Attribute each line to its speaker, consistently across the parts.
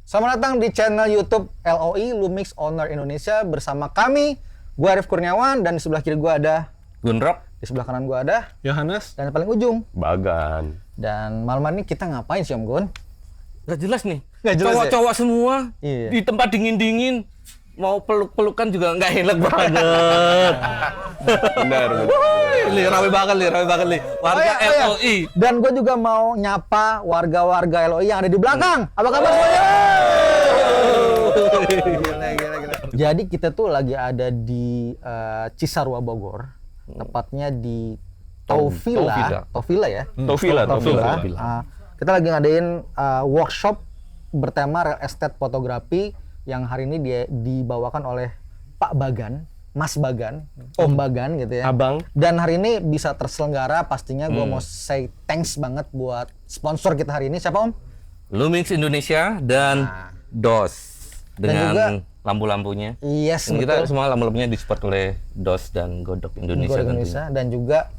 Speaker 1: Selamat datang di channel YouTube LOI Lumix Owner Indonesia bersama kami. Gue Arif Kurniawan dan di sebelah kiri gue ada
Speaker 2: Gunrok.
Speaker 1: Di sebelah kanan gue ada
Speaker 3: Yohanes.
Speaker 1: dan yang paling ujung
Speaker 4: Bagan.
Speaker 1: Dan malam ini kita ngapain sih Om Gun?
Speaker 2: Gak jelas nih.
Speaker 1: Nggak jelas
Speaker 2: Cowok-cowok semua
Speaker 1: Iya.
Speaker 2: di tempat dingin-dingin. Mau peluk-pelukan juga nggak enak banget.
Speaker 4: Benar.
Speaker 2: Rame banget nih. Warga
Speaker 1: Oh iya.
Speaker 2: LOI.
Speaker 1: Dan gue juga mau nyapa warga-warga LOI yang ada di belakang. Apa kabar semuanya? Gila. Jadi kita tuh lagi ada di Cisarua Bogor, tepatnya di Taufila ya.
Speaker 4: Taufila.
Speaker 1: Kita lagi ngadain workshop bertema real estate fotografi yang hari ini dia dibawakan oleh Pak Bagan, Mas Bagan, Om Bagan gitu ya.
Speaker 4: Abang.
Speaker 1: Dan hari ini bisa terselenggara, pastinya gue mau say thanks banget buat sponsor kita hari ini. Siapa Om?
Speaker 2: Lumix Indonesia dan DOS dengan
Speaker 1: juga
Speaker 2: lampu-lampunya.
Speaker 1: Yes,
Speaker 2: Dan kita
Speaker 1: betul.
Speaker 2: semua lampu-lampunya disupport oleh DOS dan Godok Indonesia.
Speaker 1: Gor Indonesia dan juga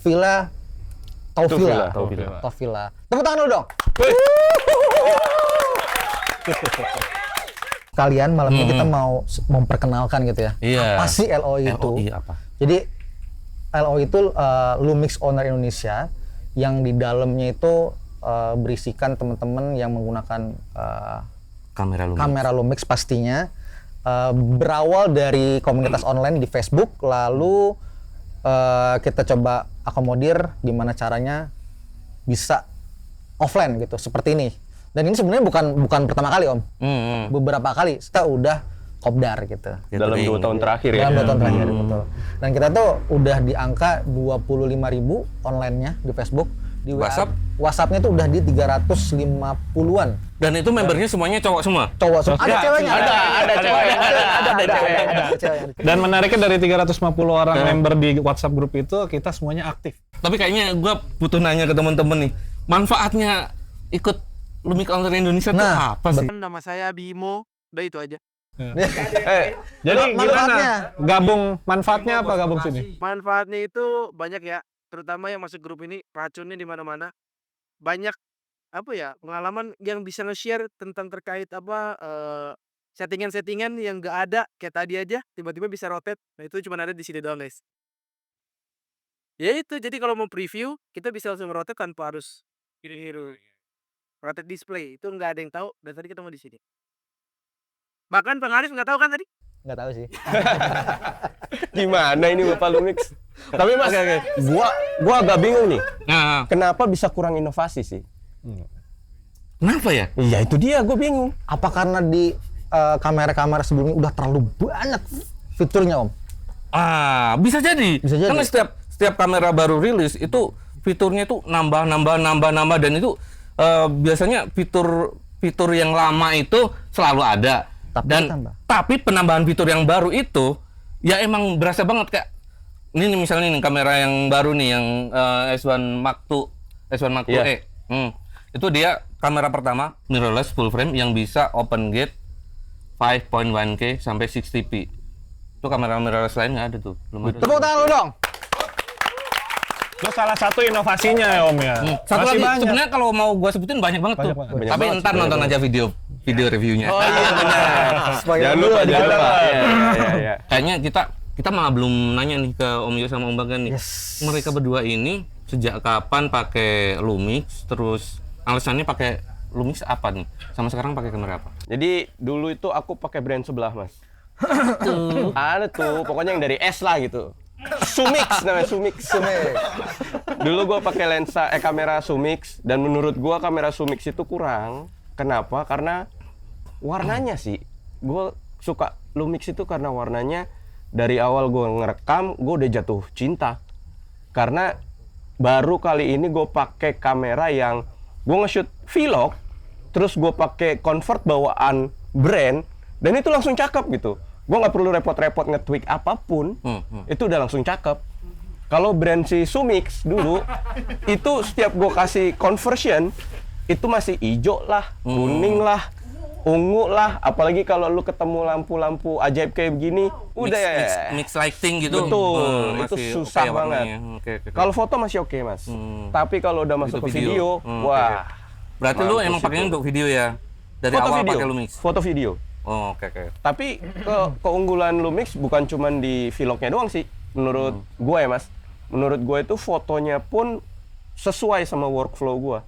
Speaker 1: Villa Taufila. Taufila. Tepuk tangan dulu dong. Kalian malam ini kita mau memperkenalkan gitu ya.
Speaker 2: Iya.
Speaker 1: Apa sih LOI itu?
Speaker 2: LOI apa?
Speaker 1: Jadi LOI itu Lumix Owner Indonesia yang di dalamnya itu berisikan teman-teman yang menggunakan
Speaker 2: Kamera Lumix.
Speaker 1: kamera Lumix pastinya. Berawal dari komunitas online di Facebook, lalu kita coba akomodir gimana caranya bisa offline gitu seperti ini. Dan ini sebenarnya bukan pertama kali Om. Beberapa kali kita udah kopdar gitu.
Speaker 4: Dalam 2 tahun terakhir ya.
Speaker 1: Dalam 2 tahun terakhir betul. Dan kita tuh udah di angka 25.000 online-nya di Facebook. Di WhatsApp-nya tuh udah di 350-an.
Speaker 2: Dan itu membernya semuanya cowok semua.
Speaker 1: Cowok semua. Ada ceweknya.
Speaker 4: Ada ceweknya.
Speaker 1: Ada ceweknya.
Speaker 3: Dan menariknya dari 350 orang member di WhatsApp grup itu, kita semuanya aktif.
Speaker 2: Tapi kayaknya gue butuh nanya ke teman-teman nih. Manfaatnya ikut Lumix Owner Indonesia tuh apa sih?
Speaker 5: Nama saya Bimo, udah itu aja.
Speaker 3: Jadi
Speaker 1: Manfaatnya.
Speaker 3: gimana? Gabung manfaatnya apa gabung sini?
Speaker 5: Manfaatnya itu banyak ya, terutama yang masuk grup ini racunnya di mana-mana. Banyak apa ya pengalaman yang bisa nge-share tentang terkait settingan-settingan yang gak ada kayak tadi aja tiba-tiba bisa rotate. Nah itu cuma ada di sini doang guys. Ya itu jadi kalau mau preview kita bisa langsung rotate tanpa harus hiru-hiru. Rotate display itu nggak ada yang tahu dan tadi ketemu di sini. Bahkan Bang Arif nggak tahu kan tadi?
Speaker 1: Nggak tahu sih.
Speaker 4: Gimana ini Bapak Lumix? Tapi Mas, gua agak bingung nih.
Speaker 2: Nah,
Speaker 4: Kenapa bisa kurang inovasi sih?
Speaker 2: kenapa ya?
Speaker 4: Iya itu dia, gue bingung.
Speaker 1: Apa karena di kamera-kamera sebelumnya udah terlalu banyak fiturnya Om?
Speaker 2: Bisa jadi.
Speaker 1: Bisa jadi.
Speaker 2: Karena setiap kamera baru rilis itu fiturnya itu nambah dan itu biasanya fitur yang lama itu selalu ada.
Speaker 1: Tapi
Speaker 2: Dan
Speaker 1: ditambah.
Speaker 2: tapi penambahan fitur yang baru itu ya emang berasa banget kayak ini nih, misalnya nih kamera yang baru nih yang S1 Mark II
Speaker 4: Iya.
Speaker 2: E. Itu dia kamera pertama mirrorless full frame yang bisa open gate 5.1K sampai 60p. Itu kamera mirrorless lain nggak ada tuh, belum ada.
Speaker 1: Tepuk tangan lu dong.
Speaker 3: Itu salah satu inovasinya ya Om ya.
Speaker 2: Satu
Speaker 3: Masih
Speaker 2: lagi
Speaker 3: banyak.
Speaker 2: sebenarnya kalau mau gua sebutin banyak banget tuh.
Speaker 3: Banyak
Speaker 2: Tapi
Speaker 4: banget
Speaker 2: ntar
Speaker 4: sih,
Speaker 2: nonton
Speaker 4: banyak
Speaker 2: aja video reviewnya.
Speaker 4: Oh iya benar.
Speaker 1: Spoiler
Speaker 4: Jangan
Speaker 1: dulu,
Speaker 4: lupa.
Speaker 1: jangan
Speaker 4: Iya.
Speaker 2: Kayaknya kita malah belum nanya nih ke Om Yo sama Om Bagan nih.
Speaker 1: Yes.
Speaker 2: Mereka berdua ini sejak kapan pakai Lumix? Terus alasannya pakai Lumix apa nih? Sama sekarang pakai kamera apa?
Speaker 4: Jadi dulu itu aku pakai brand sebelah Mas. Ada tuh, pokoknya yang dari S lah gitu. Sumix namanya, Sumix. Dulu gue pakai kamera Sumix dan menurut gue kamera Sumix itu kurang. Kenapa? Karena warnanya sih. Gue suka Lumix itu karena warnanya dari awal gue ngerekam gue udah jatuh cinta. Karena baru kali ini gue pakai kamera yang gue nge-shoot vlog, terus gue pakai convert bawaan brand dan itu langsung cakep gitu. Gue nggak perlu repot-repot nge-tweak apapun, itu udah langsung cakep. Kalau brand si Sumix dulu, itu setiap gue kasih conversion, itu masih hijau lah, kuning lah, ungu lah. Apalagi kalau lu ketemu lampu-lampu ajaib kayak begini, udah ya.
Speaker 2: Mix lighting gitu.
Speaker 4: Betul, itu
Speaker 2: masih
Speaker 4: susah
Speaker 2: oke
Speaker 4: banget.
Speaker 2: warnanya. Oke.
Speaker 4: Kalau foto masih oke mas, tapi kalau udah masuk ke video, wah.
Speaker 2: Berarti lu emang pakainya untuk video ya? Dari
Speaker 4: Foto
Speaker 2: awal
Speaker 4: video.
Speaker 2: pakai Lumix.
Speaker 4: Foto video.
Speaker 2: Oh, oke.
Speaker 4: Tapi keunggulan Lumix bukan cuman di vlognya doang sih. Menurut gue ya mas. Menurut gue itu fotonya pun sesuai sama workflow gue.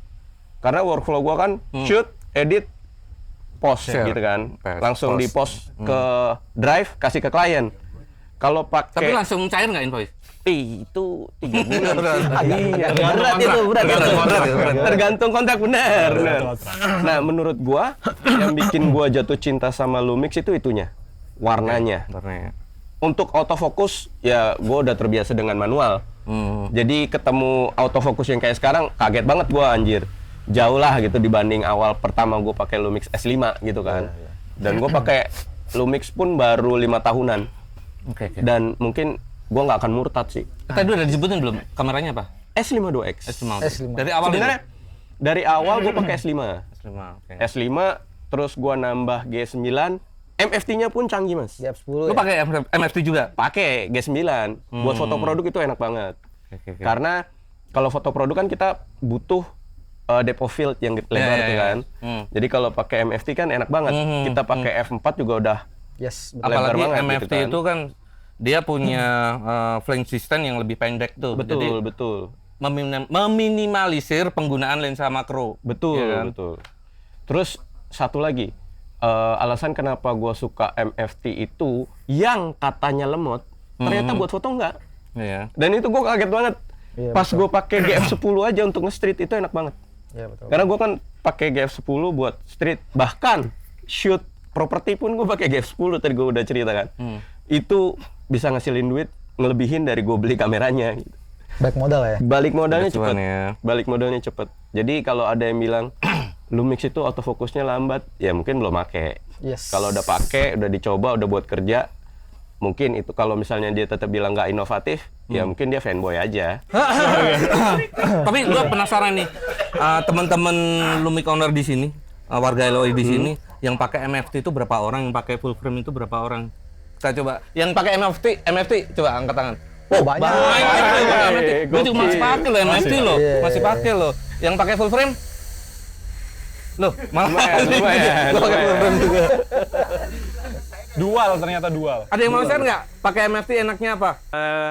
Speaker 4: Karena workflow gue kan shoot, edit, post
Speaker 2: Share.
Speaker 4: gitu kan.
Speaker 2: Post.
Speaker 4: Langsung di post ke Drive, kasih ke klien. Kalau
Speaker 2: Tapi
Speaker 4: pakai
Speaker 2: langsung cair nggak invoice?
Speaker 4: itu 3 bulan. Iya,
Speaker 3: Tergantung
Speaker 4: berat itu, berat.
Speaker 2: kontrak.
Speaker 4: Tergantung kontrak benar.
Speaker 3: Tergantung
Speaker 4: Nah, menurut gua yang bikin gua jatuh cinta sama Lumix itu itunya, warnanya.
Speaker 2: Warnanya.
Speaker 4: Untuk autofocus ya gua udah terbiasa dengan manual. Jadi ketemu autofocus yang kayak sekarang kaget banget gua anjir. Jauh lah gitu dibanding awal pertama gua pakai Lumix S5 gitu kan. Dan gua pakai Lumix pun baru 5 tahunan.
Speaker 2: Oke.
Speaker 4: Dan mungkin gua nggak akan murtad sih.
Speaker 2: Tadi udah disebutin belum? Kameranya apa?
Speaker 4: S5 2X.
Speaker 1: S5.
Speaker 2: Dari awal
Speaker 4: Sebenarnya dari awal gue pakai S5.
Speaker 2: S5. Oke.
Speaker 4: S5 terus gua nambah G9, MFT-nya pun canggih, Mas.
Speaker 1: Jab 10
Speaker 2: Lu
Speaker 1: ya.
Speaker 2: pakai MFT juga?
Speaker 4: Pakai G9. Buat foto produk itu enak banget.
Speaker 2: Oke.
Speaker 4: Karena kalau foto produk kan kita butuh depth of field yang lebar tuh
Speaker 2: ya.
Speaker 4: kan. Jadi kalau pakai MFT kan enak banget. Kita pakai F4 juga udah
Speaker 1: Yes, betul.
Speaker 4: lebar
Speaker 2: Apalagi
Speaker 4: banget
Speaker 2: MFT
Speaker 4: gitu kan.
Speaker 2: itu kan dia punya flange distance yang lebih pendek tuh.
Speaker 4: Betul,
Speaker 2: Jadi
Speaker 4: betul.
Speaker 2: meminimalisir penggunaan lensa makro.
Speaker 4: Betul,
Speaker 2: Iya kan?
Speaker 4: betul. Terus satu lagi, alasan kenapa gua suka MFT itu yang katanya lemot, ternyata buat foto enggak.
Speaker 2: Iya.
Speaker 4: Dan itu gua kaget banget.
Speaker 1: Iya,
Speaker 4: Pas gua pakai GF10 aja untuk nge-street itu enak banget.
Speaker 1: Iya, betul.
Speaker 4: Karena gua kan pakai GF10 buat street, bahkan shoot properti pun gua pakai GF10 tadi gua udah cerita kan. Itu bisa ngasilin duit ngelebihin dari gua beli kameranya gitu.
Speaker 1: Baik modal ya.
Speaker 4: Balik modalnya
Speaker 2: Kebetulan
Speaker 4: cepet.
Speaker 2: ya.
Speaker 4: Balik modalnya cepet. Jadi kalau ada yang bilang Lumix itu autofokusnya lambat, ya mungkin belum pakai.
Speaker 1: Yes.
Speaker 4: Kalau udah pakai, udah dicoba, udah buat kerja, mungkin itu kalau misalnya dia tetap bilang nggak inovatif, ya mungkin dia fanboy aja.
Speaker 2: Tapi gua penasaran nih, teman-teman Lumix owner di sini, warga LOI di sini, yang pakai MFT itu berapa orang, yang pakai full frame itu berapa orang? Kita coba. Yang pakai MFT coba angkat tangan.
Speaker 1: Oh, banyak.
Speaker 2: MFT. Gue juga masih pakai loh MFT loh, masih pakai loh. Yang pakai full frame? Loh, malah
Speaker 4: Lumayan.
Speaker 2: Lo pakai full frame juga.
Speaker 3: Dual, ternyata dual.
Speaker 2: Ada yang mau share nggak? Pakai MFT enaknya apa?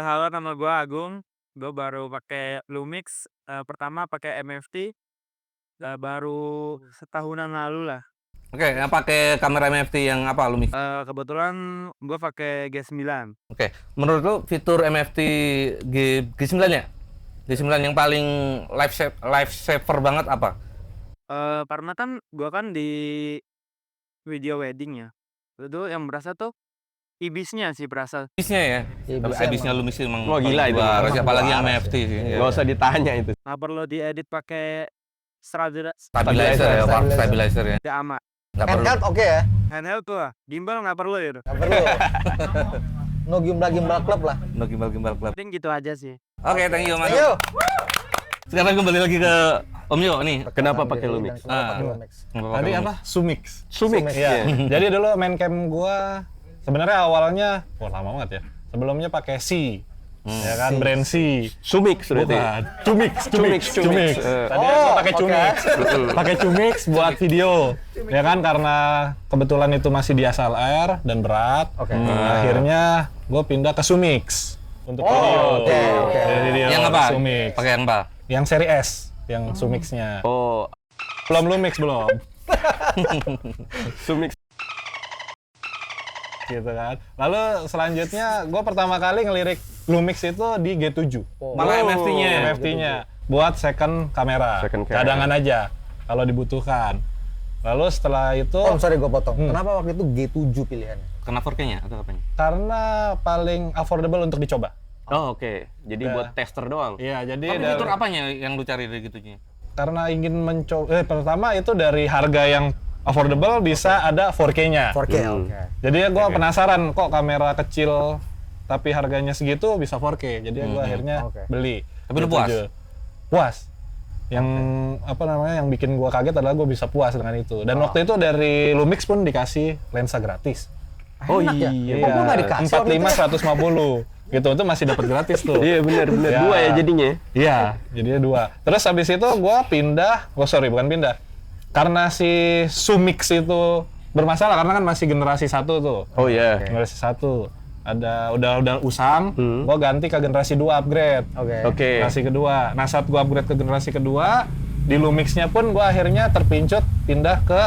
Speaker 5: Halo, nama gue Agung. Gue baru pakai Lumix. Pertama pakai MFT. Baru setahunan lalu lah.
Speaker 2: Oke, yang pakai kamera MFT yang apa Lumix?
Speaker 5: Kebetulan gue pakai G9.
Speaker 2: Oke, menurut lo fitur MFT G9 ya? G9 yang paling life saver banget apa?
Speaker 5: Karena kan gue kan di video wedding ya. Itu yang berasa tuh ibisnya sih berasa.
Speaker 2: Ibisnya ya?
Speaker 1: Ibisnya
Speaker 2: Tapi ibisnya Lumix emang
Speaker 4: Wah, gila itu.
Speaker 2: luar,
Speaker 1: Emang
Speaker 2: apalagi yang
Speaker 1: luar
Speaker 2: MFT sih. Iya.
Speaker 4: Nggak usah ditanya itu.
Speaker 5: Nggak perlu diedit pakai
Speaker 2: Stabilizer ya,
Speaker 1: Stabilizer.
Speaker 2: warp stabilizer ya.
Speaker 5: tidak amat.
Speaker 2: Nggak perlu.
Speaker 1: Handheld oke ya.
Speaker 5: Handheld tuh lah. Gimbal nggak perlu ya.
Speaker 1: Nggak perlu. No gimbal club lah.
Speaker 2: No gimbal club.
Speaker 5: Penting gitu aja sih.
Speaker 2: Oke, thank you Mas.
Speaker 1: Ayo.
Speaker 2: Sekarang kembali lagi ke Om Yo nih.
Speaker 4: Kenapa pakai Lumix?
Speaker 1: Kenapa pakai Lumix?
Speaker 3: Tadi apa? Sumix.
Speaker 4: Sumix.
Speaker 3: Iya. Jadi dulu main cam gua sebenarnya awalnya lama banget ya. Sebelumnya pakai C. Ya kan brand C.
Speaker 4: Sumix berarti.
Speaker 3: Bukan. Cumix.
Speaker 4: Cumix.
Speaker 3: Tadi gua pakai Cumix. Pakai Cumix buat video. Ya kan karena kebetulan itu masih di SLR dan berat.
Speaker 1: Oke.
Speaker 3: Akhirnya gua pindah ke Sumix untuk video.
Speaker 1: oke.
Speaker 3: Dari video
Speaker 2: Yang apa?
Speaker 3: Sumix.
Speaker 2: Pakai yang apa?
Speaker 3: Yang seri S, yang Sumix-nya.
Speaker 4: Oh,
Speaker 3: Belum Lumix belum.
Speaker 4: Sumix.
Speaker 3: Gitu kan. Lalu selanjutnya gue pertama kali ngelirik Lumix itu di G7.
Speaker 2: Malah MFT-nya.
Speaker 3: MFT-nya buat second kamera.
Speaker 4: Second camera.
Speaker 3: Cadangan aja kalau dibutuhkan. Lalu setelah itu
Speaker 1: Oh, sorry gue potong. Kenapa waktu itu G7 pilihannya?
Speaker 2: Kena 4K-nya atau apanya?
Speaker 3: karena paling affordable untuk dicoba.
Speaker 4: Oh, oke. Jadi buat tester doang.
Speaker 3: Iya, jadi
Speaker 2: Tapi fitur apanya yang lu cari dari gitunya?
Speaker 3: karena ingin mencoba pertama itu dari harga yang affordable bisa ada 4K-nya.
Speaker 1: 4K, oke.
Speaker 3: Jadi gue penasaran kok kamera kecil tapi harganya segitu bisa 4K. Jadi gue akhirnya
Speaker 1: Oke.
Speaker 3: beli.
Speaker 2: Tapi lu puas?
Speaker 3: Puas. Yang apa namanya yang bikin gue kaget adalah gue bisa puas dengan itu. Dan waktu itu dari Lumix pun dikasih lensa gratis.
Speaker 4: Oh
Speaker 1: Enak ya?
Speaker 4: iya.
Speaker 1: Oh, gua nggak dikasih waktu itu
Speaker 3: 45 150. Gitu itu masih dapat gratis tuh.
Speaker 4: Iya benar.
Speaker 3: Ya.
Speaker 4: Dua ya jadinya.
Speaker 3: Iya, jadinya 2. Terus habis itu gue pindah, bukan pindah. karena si Sumix itu bermasalah karena kan masih generasi 1 tuh.
Speaker 4: Oh iya.
Speaker 3: Generasi 1 ada udah usang, gua ganti ke generasi 2 upgrade.
Speaker 4: Oke.
Speaker 3: Generasi kedua. Nah, saat gua upgrade ke generasi kedua, di Lumix-nya pun gua akhirnya terpincut pindah ke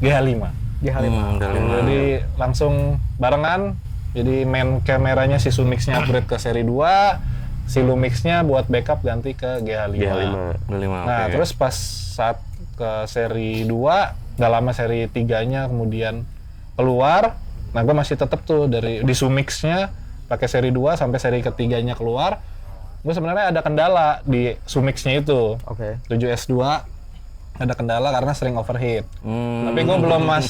Speaker 3: GH5. Jadi langsung barengan. Jadi main kameranya si Sumix-nya upgrade ke seri 2, si Lumix-nya buat backup ganti ke GH5. Nah, terus pas saat ke seri 2, nggak lama seri 3-nya kemudian keluar. Nah, gue masih tetap tuh di Sumix-nya pakai seri 2 sampai seri ketiganya keluar. Gue sebenarnya ada kendala di Sumix-nya itu. 7S2 ada kendala karena sering overheat. Tapi gue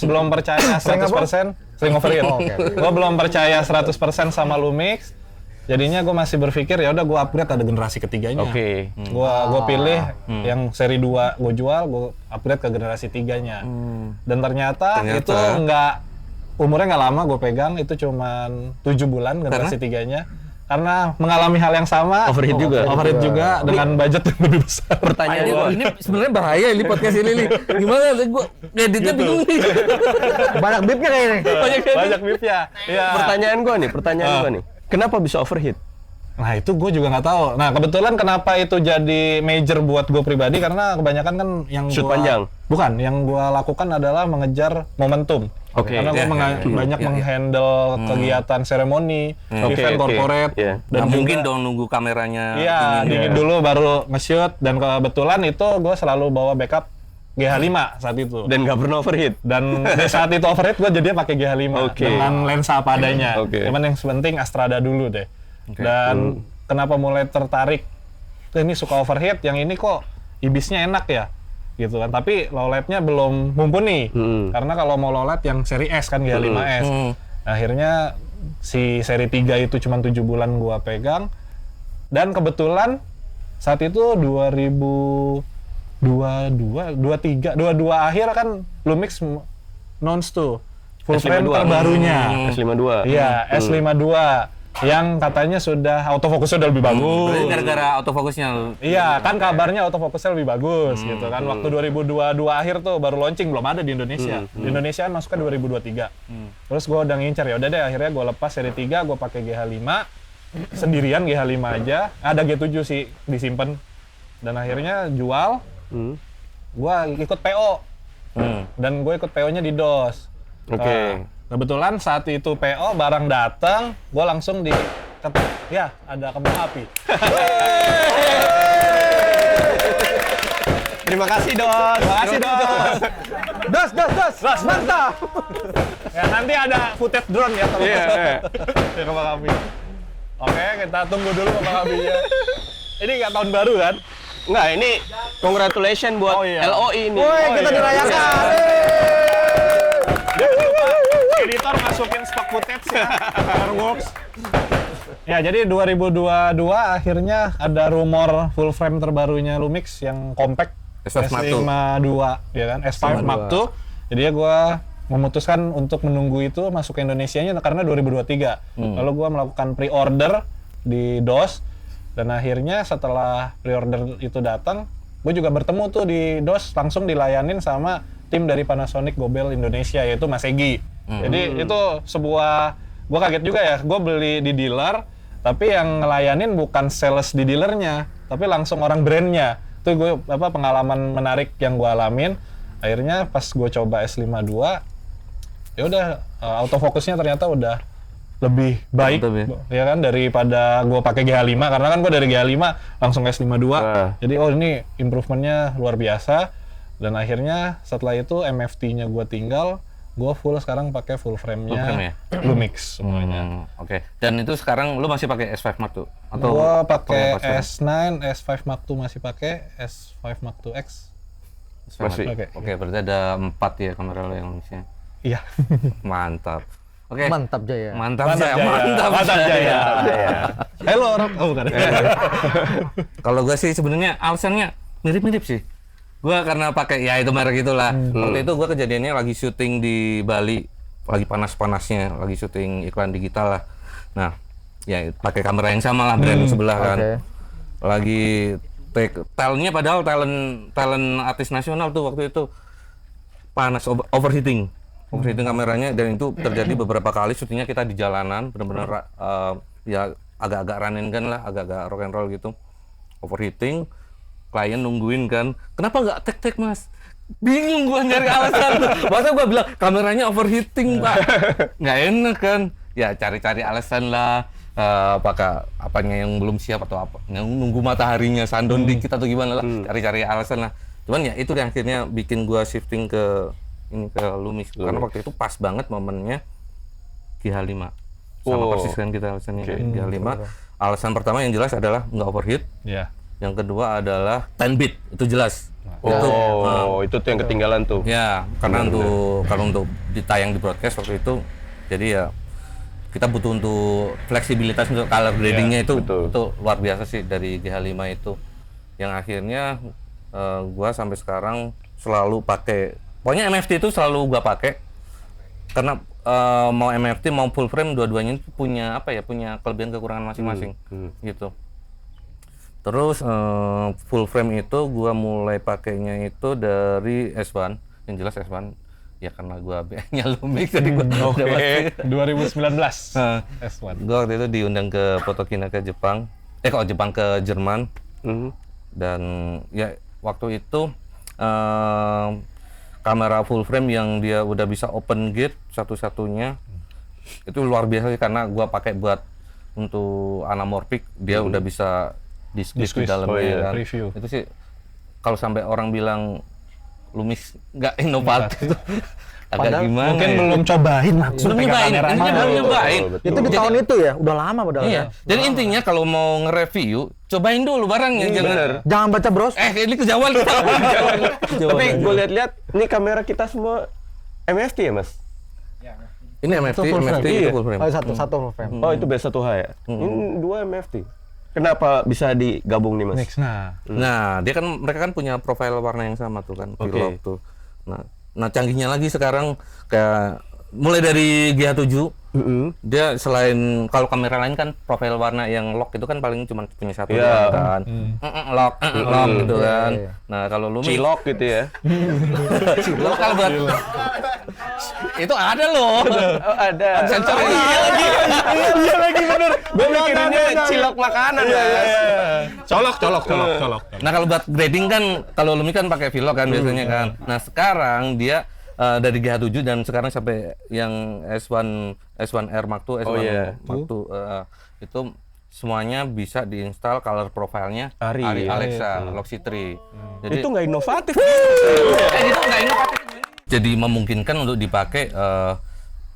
Speaker 3: belum percaya 100% sering overheat. Gue belum percaya 100% sama Lumix. Jadinya gue masih berpikir ya udah gue upgrade ada generasi ketiganya. Gue pilih yang seri 2 gue jual, gue upgrade ke generasi 3-nya. Dan ternyata itu umurnya nggak lama gue pegang, itu cuman 7 bulan generasi 3-nya. Karena mengalami hal yang sama, overheat juga dengan budget yang lebih besar.
Speaker 2: Pertanyaan gue, ini sebenarnya bahaya ini podcast ini nih. Gimana? Gue editnya bingung nih.
Speaker 1: Banyak bipnya kayaknya.
Speaker 3: Banyak bipnya. Ya.
Speaker 4: Pertanyaan gue nih, kenapa bisa overheat?
Speaker 3: Nah, itu gue juga nggak tahu. Nah, kebetulan kenapa itu jadi major buat gue pribadi, karena kebanyakan kan yang
Speaker 4: shoot panjang.
Speaker 3: Bukan, yang gue lakukan adalah mengejar momentum. Karena gue banyak menghandle kegiatan seremoni, event corporate,
Speaker 2: dan mungkin dong nunggu kameranya
Speaker 3: dingin dulu baru nge-shoot. Dan kebetulan itu gue selalu bawa backup GH5 saat itu.
Speaker 4: Dan nggak pernah overheat.
Speaker 3: Dan saat itu overheat gue jadinya pakai GH5 dengan lensa apa adanya. Cuman yang penting Astrada dulu deh. Dan kenapa mulai tertarik? Ini suka overheat, yang ini kok ibisnya enak ya, gitu kan. Tapi low LED-nya belum mumpuni. Karena kalau mau low LED yang seri S kan GH5S. Akhirnya si seri 3 itu cuma 7 bulan gua pegang. Dan kebetulan saat itu 2022 akhir kan Lumix announce tuh full frame terbarunya.
Speaker 4: S52.
Speaker 3: Iya, S52 yang katanya sudah autofokusnya udah lebih bagus.
Speaker 2: Gara-gara autofokusnya.
Speaker 3: Iya, kan kabarnya autofokusnya lebih bagus gitu kan. Waktu 2022 akhir tuh baru launching, belum ada di Indonesia. Di Indonesia kan masuknya 2023. Terus gue udah ngincer, ya udah deh akhirnya gue lepas seri 3, gue pakai GH5 sendirian, GH5 aja. Ada G7 sih disimpan. Dan akhirnya jual. Gue ikut PO. Dan gue ikut PO-nya di DOS. Kebetulan saat itu PO barang datang, gue langsung ya ada kembang api.
Speaker 4: Terima kasih Dos.
Speaker 3: Dos, mantap. Ya nanti ada footage drone ya kalau ya, kembang api. Oke, kita tunggu dulu kembang apinya. Ini nggak tahun baru kan?
Speaker 4: Nggak, ini congratulations buat LOI ini.
Speaker 1: Kita dirayakan.
Speaker 3: Editor masukin stock footage ya, Fireworks. Ya, jadi 2022 akhirnya ada rumor full frame terbarunya Lumix yang compact S52 ya kan, S5 Mark II. Jadi ya gue memutuskan untuk menunggu itu masuk ke Indonesianya karena 2023. Lalu gue melakukan pre-order di DOS dan akhirnya setelah pre-order itu datang, gue juga bertemu tuh di DOS, langsung dilayanin sama tim dari Panasonic Gobel Indonesia yaitu Mas Egi. Jadi itu gue kaget juga ya, gue beli di dealer, tapi yang ngelayanin bukan sales di dealernya, tapi langsung orang brandnya. Itu gue pengalaman menarik yang gue alamin. Akhirnya pas gue coba S52, ya udah autofokusnya ternyata udah lebih baik ya kan daripada gue pakai GH5, karena kan gue dari GH5 langsung S52. Jadi ini improvementnya luar biasa. Dan akhirnya setelah itu MFT-nya gue tinggal, gue sekarang pakai full frame-nya Lumix semuanya.
Speaker 2: Dan itu sekarang lu masih pakai S5 Mark II? Atau
Speaker 3: gue pakai S9, S5 Mark II masih pakai, S5 Mark II X
Speaker 2: masih. Berarti ada 4 ya kamera lo yang Lumixnya.
Speaker 3: Iya.
Speaker 2: Mantap.
Speaker 1: Mantap Jaya.
Speaker 2: Mantap Jaya.
Speaker 3: Halo orang. Oh bukan.
Speaker 2: Kalau gue sih sebenarnya alasannya mirip-mirip sih. Gue karena pakai ya itu merek itulah. Waktu itu gue kejadiannya lagi syuting di Bali, lagi panas-panasnya, lagi syuting iklan digital lah. Nah, ya pakai kamera yang sama lah, brand sebelah kan. Lagi take talentnya padahal talent artis nasional tuh waktu itu. panas, overheating kameranya, dan itu terjadi beberapa kali. Syutingnya kita di jalanan, benar-benar ya agak-agak run and gun lah, agak-agak rock and roll gitu. Overheating, klien nungguin kan, kenapa nggak tek mas? Bingung gua nyari alasan. Masa gua bilang kameranya overheating pak, nggak enak kan? Ya cari-cari alasan lah. Apakah apanya yang belum siap atau apa? Nunggu mataharinya sundown dikit atau gimana lah? Cari-cari alasan lah. Cuman ya itu yang akhirnya bikin gua shifting ke Lumix, karena waktu itu pas banget momennya GH5. Sama persis kan kita alasannya GH5. Alasan pertama yang jelas adalah nggak overheat.
Speaker 3: Iya.
Speaker 2: Yang kedua adalah 10 bit, itu jelas.
Speaker 4: Itu tuh yang ketinggalan tuh.
Speaker 2: Ya, karena kalau untuk ditayang di broadcast waktu itu, jadi ya kita butuh untuk fleksibilitas untuk color gradingnya itu luar biasa sih dari GH5 itu. Yang akhirnya gua sampai sekarang selalu pakai, pokoknya MFT itu selalu gua pakai karena mau MFT mau full frame dua-duanya itu punya punya kelebihan kekurangan masing-masing gitu. Terus full frame itu gua mulai pakainya itu dari S1, yang jelas S1 ya karena gua BN-nya Lumix jadi gua
Speaker 3: 2019 S1.
Speaker 2: Gua waktu itu diundang ke Photokina ke Jepang, ke Jerman, dan ya waktu itu kamera full frame yang dia udah bisa open gate satu-satunya itu luar biasa sih, karena gua pakai buat untuk anamorphic, dia udah bisa diskus di dalamnya kan.
Speaker 3: Review.
Speaker 2: Itu sih kalau sampai orang bilang Lumix nggak inovatif agak
Speaker 1: Padahal
Speaker 2: gimana
Speaker 3: Mungkin
Speaker 2: ya?
Speaker 3: belum cobain langsung
Speaker 2: Belum
Speaker 3: pegang
Speaker 2: nyobain,
Speaker 3: kameranya.
Speaker 2: intinya baru nyobain.
Speaker 1: Itu di tahun itu ya, udah lama padahal.
Speaker 2: Iya. Jadi intinya kalau mau nge-review, cobain dulu barangnya,
Speaker 1: Jangan baca bros.
Speaker 2: ini kejauhan kita.
Speaker 4: Tapi gue lihat-lihat, ini kamera kita semua MFT ya mas?
Speaker 2: Ini MFT,
Speaker 1: full frame.
Speaker 2: itu full frame.
Speaker 1: Oh, satu full frame.
Speaker 4: Oh itu B1H ya? Ini 2 MFT. Kenapa bisa digabung nih mas?
Speaker 3: Next, nah.
Speaker 2: Nah, mereka kan punya profil warna yang sama tuh kan, Vlog tuh. Nah, canggihnya lagi sekarang kayak mulai dari GH7, dia selain kalau kamera lain kan profil warna yang lock itu kan paling cuma punya satu kan. Lock gitu kan. Nah, kalau Lumix
Speaker 4: Cilok gitu ya?
Speaker 2: Cilok kalau buat itu ada loh.
Speaker 4: Oh ada.
Speaker 2: Sensor
Speaker 3: Iya lagi bener.
Speaker 4: Gue mikirinnya cilok makanan mas.
Speaker 3: Colok.
Speaker 2: Nah, kalau buat grading kan kalau Lumix kan pakai Vlog kan biasanya kan. Nah, sekarang dia dari GH7 dan sekarang sampai yang S1R Mark II, Mark II itu semuanya bisa diinstal color profile-nya
Speaker 4: Ari
Speaker 2: Alexa, Loxi 3. Jadi
Speaker 4: Itu nggak inovatif.
Speaker 2: itu nggak inovatif. Jadi memungkinkan untuk dipakai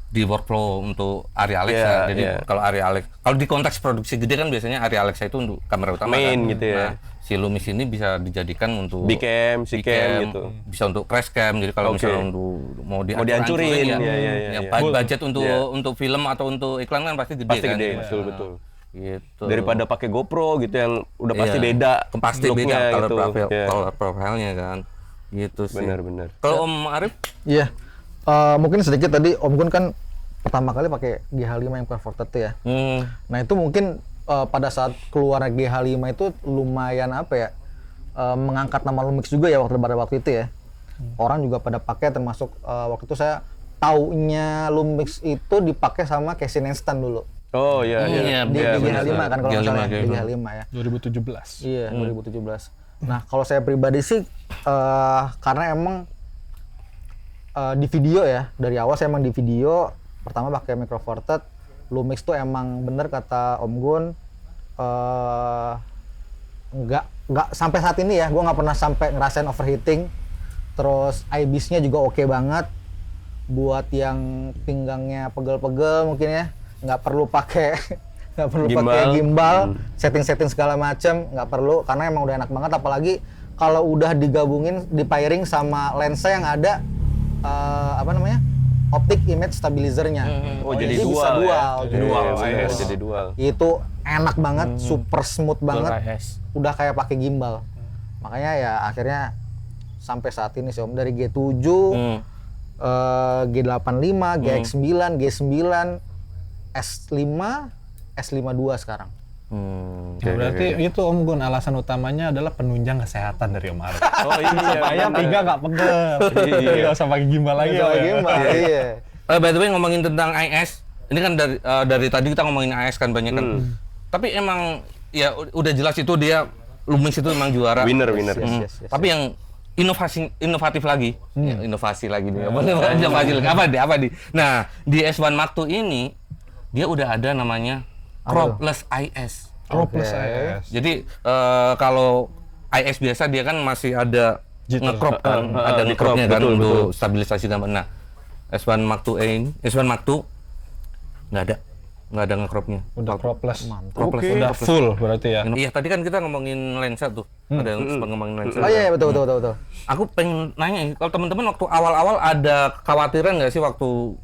Speaker 2: di workflow untuk Ari Alexa. Jadi kalau Ari Alexa, kalau di konteks produksi gede kan biasanya Ari Alexa itu untuk kamera utama
Speaker 4: Main
Speaker 2: kan.
Speaker 4: gitu ya.
Speaker 2: Nah, si Lumix ini bisa dijadikan untuk
Speaker 4: Bcam, Cam gitu.
Speaker 2: bisa untuk crash cam. Jadi kalau misalnya untuk mau
Speaker 4: dihancurin,
Speaker 2: ya,
Speaker 4: iya.
Speaker 2: yang budget untuk film atau untuk iklan kan pasti gede
Speaker 4: Pasti
Speaker 2: kan.
Speaker 4: gede,
Speaker 2: Nah,
Speaker 4: betul.
Speaker 2: Gitu.
Speaker 4: Daripada pakai GoPro gitu yang udah pasti
Speaker 2: Iya.
Speaker 4: beda.
Speaker 2: Pasti beda
Speaker 4: look-nya
Speaker 2: color
Speaker 4: gitu.
Speaker 2: profile,
Speaker 4: Iya.
Speaker 2: color profile-nya kan. Gitu sih.
Speaker 4: Benar.
Speaker 2: Kalau Om Arif,
Speaker 1: Iya. Mungkin sedikit tadi Om Gun kan pertama kali pakai GH5 yang converted tuh ya. Nah itu mungkin pada saat keluar GH5 itu lumayan mengangkat nama Lumix juga ya pada waktu itu ya. Orang juga pada pakai, termasuk waktu itu saya taunya Lumix itu dipakai sama Casey Neistat dulu.
Speaker 4: Oh iya.
Speaker 1: Di GH5 kan kalau nggak salah ya, di
Speaker 2: GH5.
Speaker 1: GH5 ya.
Speaker 3: 2017.
Speaker 1: Iya, 2017. Nah, kalau saya pribadi sih karena emang di video ya, dari awal saya emang di video pertama pakai Micro Four Thirds. Lumix tuh emang bener kata Om Gun, nggak sampai saat ini ya, gue nggak pernah sampai ngerasain overheating. Terus IBIS-nya juga oke banget. Buat yang pinggangnya pegel-pegel mungkin ya, nggak perlu pakai gimbal, setting-setting segala macam nggak perlu, karena emang udah enak banget. Apalagi kalau udah digabungin, di pairing sama lensa yang ada optic image stabilizer-nya.
Speaker 4: Oh jadi
Speaker 1: bisa
Speaker 4: dual.
Speaker 1: jadi
Speaker 4: Jadi dual.
Speaker 1: Itu enak banget, super smooth banget. Udah kayak pakai gimbal. Makanya ya akhirnya sampai saat ini sih Om, dari G7, G85, GX9, G9, S5, S52 sekarang.
Speaker 3: Ya, berarti itu Om Gun alasan utamanya adalah penunjang kesehatan dari Om Arif.
Speaker 4: Oh iya,
Speaker 3: Supaya tiga nggak pegel. Nggak usah pakai gimbal lagi.
Speaker 1: Sama
Speaker 3: Om, ya.
Speaker 1: gimbal, iya.
Speaker 2: By the way ngomongin tentang IS, ini kan dari tadi kita ngomongin IS kan banyak kan. Tapi emang ya udah jelas itu dia Lumix itu emang juara.
Speaker 4: Winner.
Speaker 1: Yes.
Speaker 2: Tapi yang inovatif lagi, ya, inovasi lagi nih. Apa di? Nah, di S1 Mark II ini dia udah ada namanya cropless IS.
Speaker 3: Cropless IS.
Speaker 2: Jadi kalau IS biasa dia kan masih ada nge-crop kan, ada nge-cropnya kan
Speaker 4: betul,
Speaker 2: untuk stabilisasi gambar. Nah, S1 Mark II ini, S1 Mark II nggak ada nge-cropnya.
Speaker 3: Udah cropless.
Speaker 2: Cropless.
Speaker 3: Udah full berarti ya.
Speaker 2: Iya, tadi kan kita ngomongin lensa tuh. Ada yang sempat ngomongin lensa.
Speaker 1: Oh iya, betul.
Speaker 2: Aku pengen nanya, kalau teman-teman waktu awal-awal ada kekhawatiran nggak sih waktu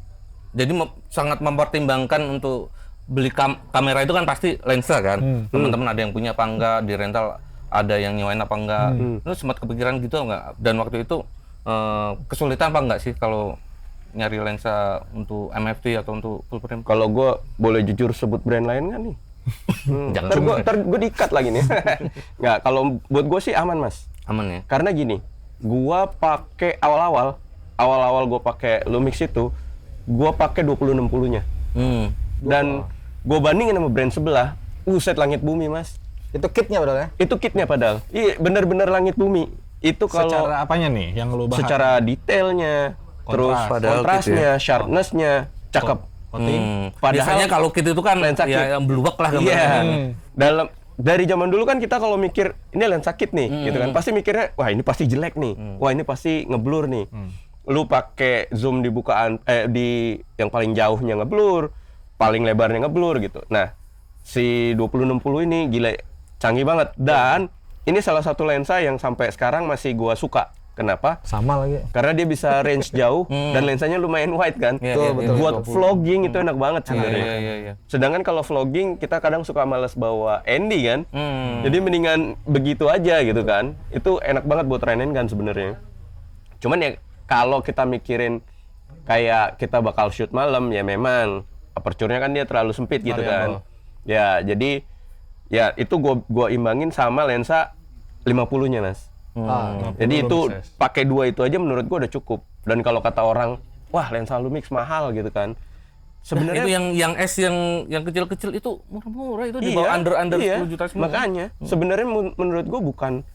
Speaker 2: jadi sangat mempertimbangkan untuk beli kamera itu kan pasti lensa kan. Teman-teman ada yang punya apa enggak, di rental ada yang nyewain apa enggak. Terus sempat kepikiran gitu enggak? Dan waktu itu kesulitan apa enggak sih kalau nyari lensa untuk MFT atau untuk full frame?
Speaker 4: Kalau gue boleh jujur sebut brand lain nggak nih?
Speaker 2: Jangan.
Speaker 4: Ntar gue di-cut lagi nih. Nggak, kalau buat gue sih aman Mas.
Speaker 2: Aman ya?
Speaker 4: Karena gini, gue pakai awal-awal gue pakai Lumix itu, gue pakai 2060-nya. Dan gue bandingin sama brand sebelah, set langit bumi Mas.
Speaker 1: Itu kitnya padahal ya?
Speaker 4: Itu kitnya padahal. Iya, bener-bener langit bumi. Itu kalau
Speaker 3: Secara apanya nih yang lu bahas?
Speaker 4: secara detailnya, terus
Speaker 2: Padahal
Speaker 4: kontrasnya, sharpness-nya, cakep.
Speaker 2: Biasanya kalau kit itu kan
Speaker 4: lensa kit.
Speaker 2: ya yang bluwak lah
Speaker 4: Iya.
Speaker 2: gambarnya.
Speaker 4: Dari zaman dulu kan kita kalau mikir ini lensa kit nih, gitu kan. Pasti mikirnya, wah ini pasti jelek nih. Wah ini pasti ngeblur nih. Lu pakai zoom di bukaan di yang paling jauhnya ngeblur, paling lebarnya ngeblur gitu. Nah, si 2060 ini gila canggih banget dan ini salah satu lensa yang sampai sekarang masih gua suka. Kenapa?
Speaker 1: Sama lagi.
Speaker 4: Karena dia bisa range jauh dan lensanya lumayan wide kan.
Speaker 2: Iya, betul.
Speaker 4: Buat vlogging itu enak banget sebenarnya.
Speaker 2: Iya.
Speaker 4: Sedangkan kalau vlogging kita kadang suka males bawa Andy kan. Jadi mendingan begitu aja gitu kan. Itu enak banget buat renin kan sebenarnya. Cuman ya kalau kita mikirin kayak kita bakal shoot malam ya memang aperture-nya kan dia terlalu sempit gitu kan. Ya, jadi ya itu gua imbangin sama lensa 50-nya, Mas. Jadi itu pakai dua itu aja menurut gua udah cukup. Dan kalau kata orang, wah lensa Lumix mahal gitu kan. Sebenarnya
Speaker 2: itu yang S yang kecil-kecil itu murah-murah itu di bawah under 10 juta semua.
Speaker 4: Makanya sebenarnya menurut gua bukan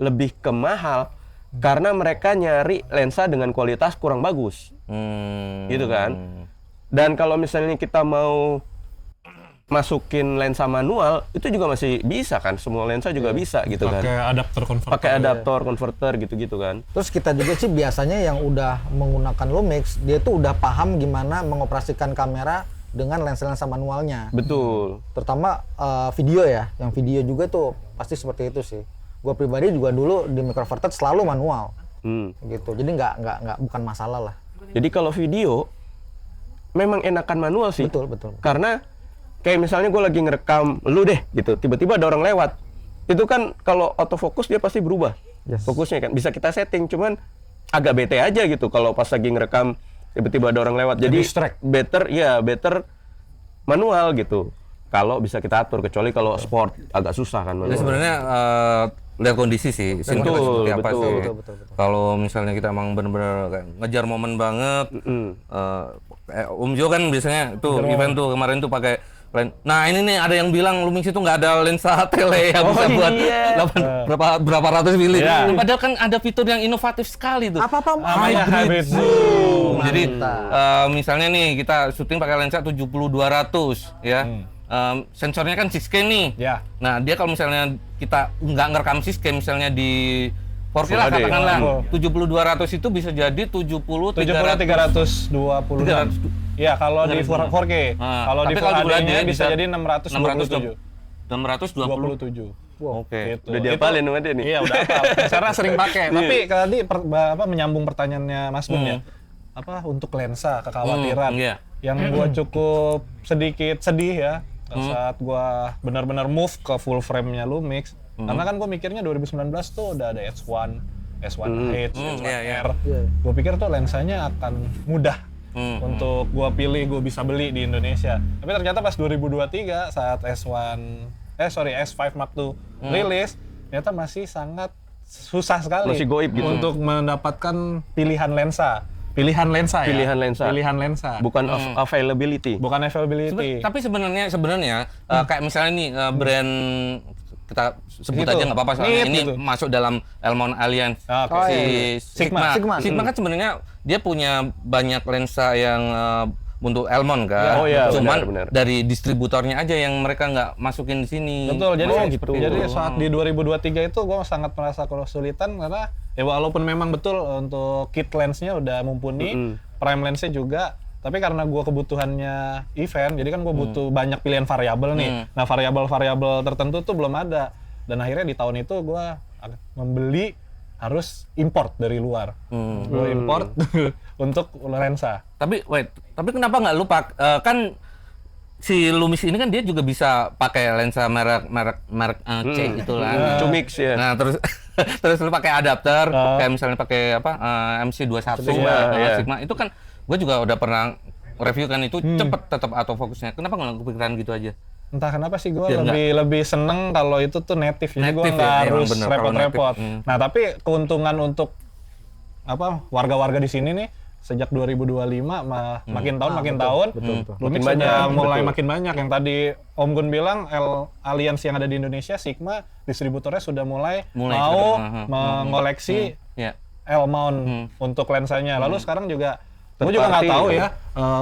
Speaker 4: lebih ke mahal karena mereka nyari lensa dengan kualitas kurang bagus. Gitu kan. Dan kalau misalnya kita mau masukin lensa manual itu juga masih bisa kan, semua lensa juga bisa gitu kan. Pakai adaptor konverter gitu-gitu kan.
Speaker 1: Terus kita juga sih biasanya yang udah menggunakan Lumix, dia tuh udah paham gimana mengoperasikan kamera dengan lensa-lensa manualnya.
Speaker 4: Betul.
Speaker 1: Terutama video ya, yang video juga tuh pasti seperti itu sih. Gua pribadi juga dulu di Micro Four Thirds selalu manual. Gitu. Jadi nggak bukan masalah lah.
Speaker 4: Jadi kalau video memang enakan manual sih.
Speaker 1: Betul.
Speaker 4: Karena kayak misalnya gue lagi ngerekam lu deh gitu, tiba-tiba ada orang lewat. Itu kan kalau autofocus dia pasti berubah. Fokusnya kan bisa kita setting, cuman agak bete aja gitu kalau pas lagi ngerekam tiba-tiba ada orang lewat. Jadi better manual gitu. Kalau bisa kita atur, kecuali kalau sport agak susah kan
Speaker 2: Jadi
Speaker 4: manual.
Speaker 2: sebenarnya lihat kondisi sih, scene kita seperti apa sih.
Speaker 1: Betul.
Speaker 2: Kalau misalnya kita emang bener-bener kayak ngejar momen banget, Om Jo kan biasanya tuh event tuh kemarin tuh pakai nah ini nih ada yang bilang Lumix itu nggak ada lensa tele yang bisa buat berapa ratus mili. Padahal kan ada fitur yang inovatif sekali tuh.
Speaker 1: Apa-apa
Speaker 3: hybrid zoom.
Speaker 2: Jadi misalnya nih kita syuting pakai lensa 70-200 ya. Sensornya kan 6K nih. Nah dia kalau misalnya kita nggak ngerekam 6K misalnya di 4K lah katakanlah 70-200 itu bisa jadi 70-320.
Speaker 3: Ya kalau di 4K. Kalau di Full HD-nya bisa jadi 627.
Speaker 2: 627.
Speaker 3: Oke. Gitu.
Speaker 4: Udah diapalin sama dia nih.
Speaker 3: Iya udah hafal. Karena sering pakai. Tapi tadi menyambung pertanyaannya Mas Gun ya. Untuk lensa kekhawatiran. Yang gua cukup sedikit sedih ya saat gua benar-benar move ke full frame-nya Lumix. Karena kan gua mikirnya 2019 tuh udah ada S1 H, S1R. Gua pikir tuh lensanya akan mudah untuk gua pilih, gua bisa beli di Indonesia. Tapi ternyata pas 2023 saat S1 S5 Mark II rilis, ternyata masih sangat susah sekali
Speaker 4: Masih goib gitu.
Speaker 3: untuk mendapatkan pilihan lensa ya.
Speaker 4: Pilihan lensa.
Speaker 3: Pilihan lensa.
Speaker 4: Bukan availability.
Speaker 3: Bukan availability.
Speaker 2: Tapi sebenarnya kayak misalnya nih brand kita sebut
Speaker 3: Gitu.
Speaker 2: aja nggak apa-apa soalnya
Speaker 3: Nip
Speaker 2: ini
Speaker 3: gitu.
Speaker 2: masuk dalam Elmon Alliance.
Speaker 3: Oke.
Speaker 1: Oh,
Speaker 2: Si
Speaker 1: iya.
Speaker 2: Sigma.
Speaker 1: Sigma.
Speaker 2: Kan sebenarnya dia punya banyak lensa yang untuk Elmon kan.
Speaker 4: Oh iya,
Speaker 2: Cuman
Speaker 4: benar.
Speaker 2: dari distributornya aja yang mereka nggak masukin di sini.
Speaker 3: Betul, jadi
Speaker 4: gitu.
Speaker 3: jadi saat di 2023 itu gue sangat merasa kesulitan karena ya walaupun memang betul untuk kit lensnya udah mumpuni, prime lensnya juga, tapi karena gue kebutuhannya event, jadi kan gue butuh banyak pilihan variabel nih. Nah variabel-variabel tertentu tuh belum ada, dan akhirnya di tahun itu gue membeli harus import dari luar, gue import untuk lensa.
Speaker 2: Tapi kenapa nggak lu kan si Lumix ini kan dia juga bisa pakai lensa merek C itu lah.
Speaker 4: Cumix ya.
Speaker 2: Nah, terus terus lu pakai adapter kayak misalnya pakai MC21
Speaker 4: Sigma, ya.
Speaker 2: Sigma itu kan gue juga udah pernah review kan itu cepet tetap autofocusnya. Kenapa nggak kepikiran gitu aja?
Speaker 3: Entah kenapa sih gue
Speaker 2: Biar
Speaker 3: lebih seneng kalau itu tuh native, jadi gue
Speaker 2: Native
Speaker 3: nggak
Speaker 2: ya,
Speaker 3: harus
Speaker 2: emang bener, kalau
Speaker 3: repot-repot.
Speaker 2: native.
Speaker 3: Nah tapi keuntungan untuk warga-warga di sini nih sejak 2025 makin tahun Lumix
Speaker 4: Makin
Speaker 3: sudah
Speaker 4: banyak,
Speaker 3: mulai
Speaker 4: betul.
Speaker 3: makin banyak. Yang tadi Om Gun bilang Alliance yang ada di Indonesia, Sigma distributornya sudah mulai mau
Speaker 2: sudah,
Speaker 3: mengoleksi
Speaker 2: Ya.
Speaker 3: L-mount untuk lensanya. Lalu sekarang juga gue
Speaker 4: Third
Speaker 3: juga nggak
Speaker 4: party,
Speaker 3: tahu
Speaker 4: ya.
Speaker 3: ya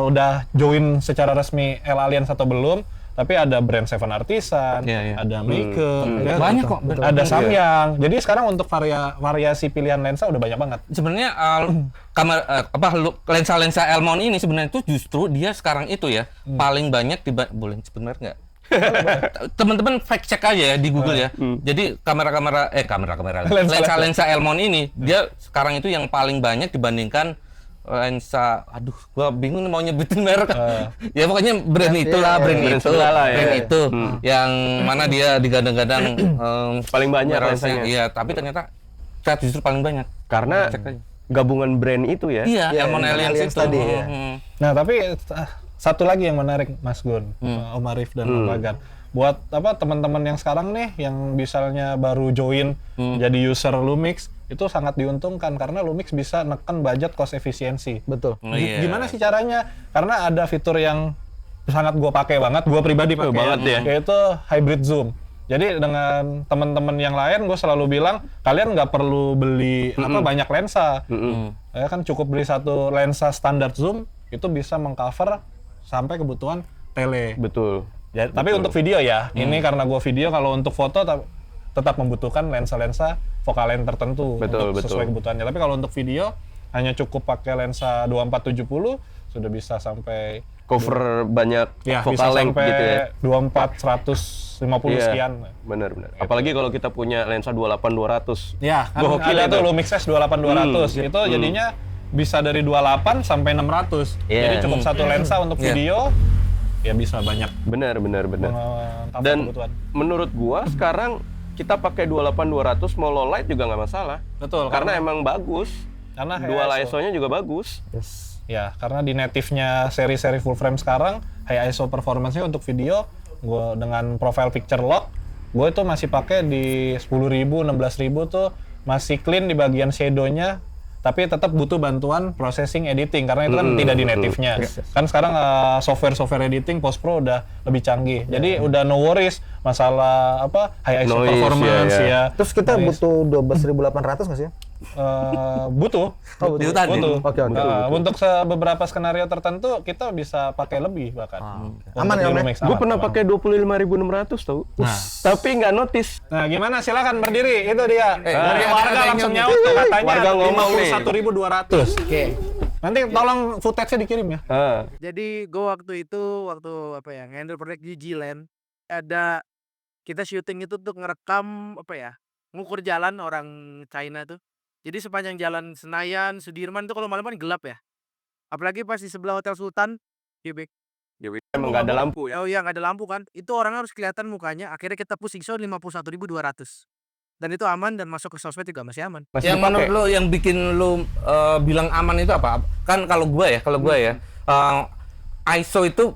Speaker 3: udah join secara resmi L Alliance atau belum. Tapi ada brand Seven Artisan,
Speaker 2: Iya, iya.
Speaker 3: ada Maker, ya.
Speaker 2: Banyak kok.
Speaker 3: Ada Samyang. Jadi sekarang untuk variasi pilihan lensa udah banyak banget.
Speaker 2: Sebenarnya lensa-lensa Elmon ini sebenarnya itu justru dia sekarang itu ya paling banyak boleh sebenarnya nggak? Teman-teman fact check aja ya di Google ya. Jadi kamera lensa Elmon ini dia sekarang itu yang paling banyak dibandingkan lensa, aduh, gua bingung mau nyebutin merek. Ya pokoknya brand itulah, brand itu, yang mana dia digadang-gadang
Speaker 4: Paling banyak
Speaker 2: merosnya.
Speaker 4: lensanya.
Speaker 2: Iya, tapi ternyata saya justru paling banyak.
Speaker 4: Karena
Speaker 2: Cek aja.
Speaker 4: gabungan brand itu ya.
Speaker 2: Iya, Elmon
Speaker 1: Alliance
Speaker 2: Alliance itu.
Speaker 1: tadi, ya.
Speaker 3: Nah, tapi satu lagi yang menarik Mas Gun, Om Arif dan Om Bagan. Buat teman-teman yang sekarang nih yang misalnya baru join jadi user Lumix, itu sangat diuntungkan karena Lumix bisa neken budget cost efisiensi.
Speaker 1: Betul.
Speaker 2: Oh, iya.
Speaker 3: Gimana sih caranya? Karena ada fitur yang sangat gue pakai banget, gue pribadi pakai
Speaker 4: banget ya.
Speaker 3: yaitu hybrid zoom. Jadi dengan teman-teman yang lain gue selalu bilang kalian nggak perlu beli banyak lensa. Ya kan cukup beli satu lensa standar zoom itu bisa mengcover sampai kebutuhan tele.
Speaker 4: Betul.
Speaker 3: Ya, tapi untuk video ya, ini karena gue video, kalau untuk foto tetap membutuhkan lensa-lensa focal length tertentu untuk sesuai kebutuhannya. Tapi kalau untuk video hanya cukup pakai lensa 2470 sudah bisa sampai
Speaker 4: Cover banyak
Speaker 3: bisa
Speaker 4: focal length
Speaker 3: sampai
Speaker 4: gitu ya.
Speaker 3: 24 150 sekian.
Speaker 4: Benar. Apalagi kalau kita punya lensa 28-200.
Speaker 3: Ya, kan
Speaker 4: Gokil
Speaker 3: ada
Speaker 4: itu.
Speaker 3: tuh Lumix S 28-200 itu jadinya bisa dari 28 sampai 600. Jadi cukup satu lensa untuk video ya bisa banyak
Speaker 4: Benar.
Speaker 3: mengcover
Speaker 4: Dan
Speaker 3: kebutuhan.
Speaker 4: menurut gua sekarang kita pakai 28-200 mau low light juga nggak masalah.
Speaker 3: Betul.
Speaker 4: Karena emang bagus.
Speaker 3: karena
Speaker 4: Dual
Speaker 3: high
Speaker 4: ISO-nya juga bagus.
Speaker 3: Ya, karena di native-nya seri-seri full frame sekarang, high ISO performance-nya untuk video, gue dengan profile picture lock, gue itu masih pakai di 10.000, 16.000 tuh masih clean di bagian shadow-nya, tapi tetap butuh bantuan processing editing karena itu kan tidak di native-nya. Kan sekarang software editing post pro udah lebih canggih. Jadi udah no worries masalah high ISO
Speaker 4: Noise,
Speaker 3: performance
Speaker 4: ya.
Speaker 3: ya.
Speaker 1: Terus kita
Speaker 3: Noise.
Speaker 1: butuh 12.800 nggak sih?
Speaker 3: Butuh.
Speaker 2: Di hutan ya?
Speaker 3: Butuh.
Speaker 1: Oke.
Speaker 3: Untuk beberapa skenario tertentu kita bisa pakai lebih bahkan. Untuk
Speaker 1: Aman ya,
Speaker 3: di
Speaker 1: Om, ya?
Speaker 3: Lumix,
Speaker 4: Gue
Speaker 3: aman,
Speaker 4: pernah
Speaker 3: aman.
Speaker 4: pakai 25.600 tau. Tapi nggak notice.
Speaker 3: Nah, gimana? Silakan berdiri. Itu dia. Dari
Speaker 2: ada
Speaker 3: warga
Speaker 2: yang
Speaker 3: langsung
Speaker 2: nyomot.
Speaker 3: nyaut tuh katanya
Speaker 4: Warga ngomong nih.
Speaker 3: 51.200.
Speaker 1: Oke.
Speaker 3: Nanti tolong footage-nya dikirim ya.
Speaker 5: Jadi gue waktu nge-handle project di G-Land, ada kita syuting itu tuh ngerekam ngukur jalan orang China tuh. Jadi sepanjang jalan Senayan, Sudirman tuh kalau malam kan gelap ya. Apalagi pas di sebelah Hotel Sultan, Quebec.
Speaker 4: Emang nggak ada lampu ya.
Speaker 5: Oh iya nggak ada lampu kan. Itu orang harus kelihatan mukanya. Akhirnya kita push ISO 51.200. Dan itu aman dan masuk ke sosmed juga masih aman.
Speaker 4: Masih
Speaker 2: Yang menurut
Speaker 4: dipakai.
Speaker 2: lo yang bikin lo bilang aman itu apa? Kan kalau gua ya, ISO itu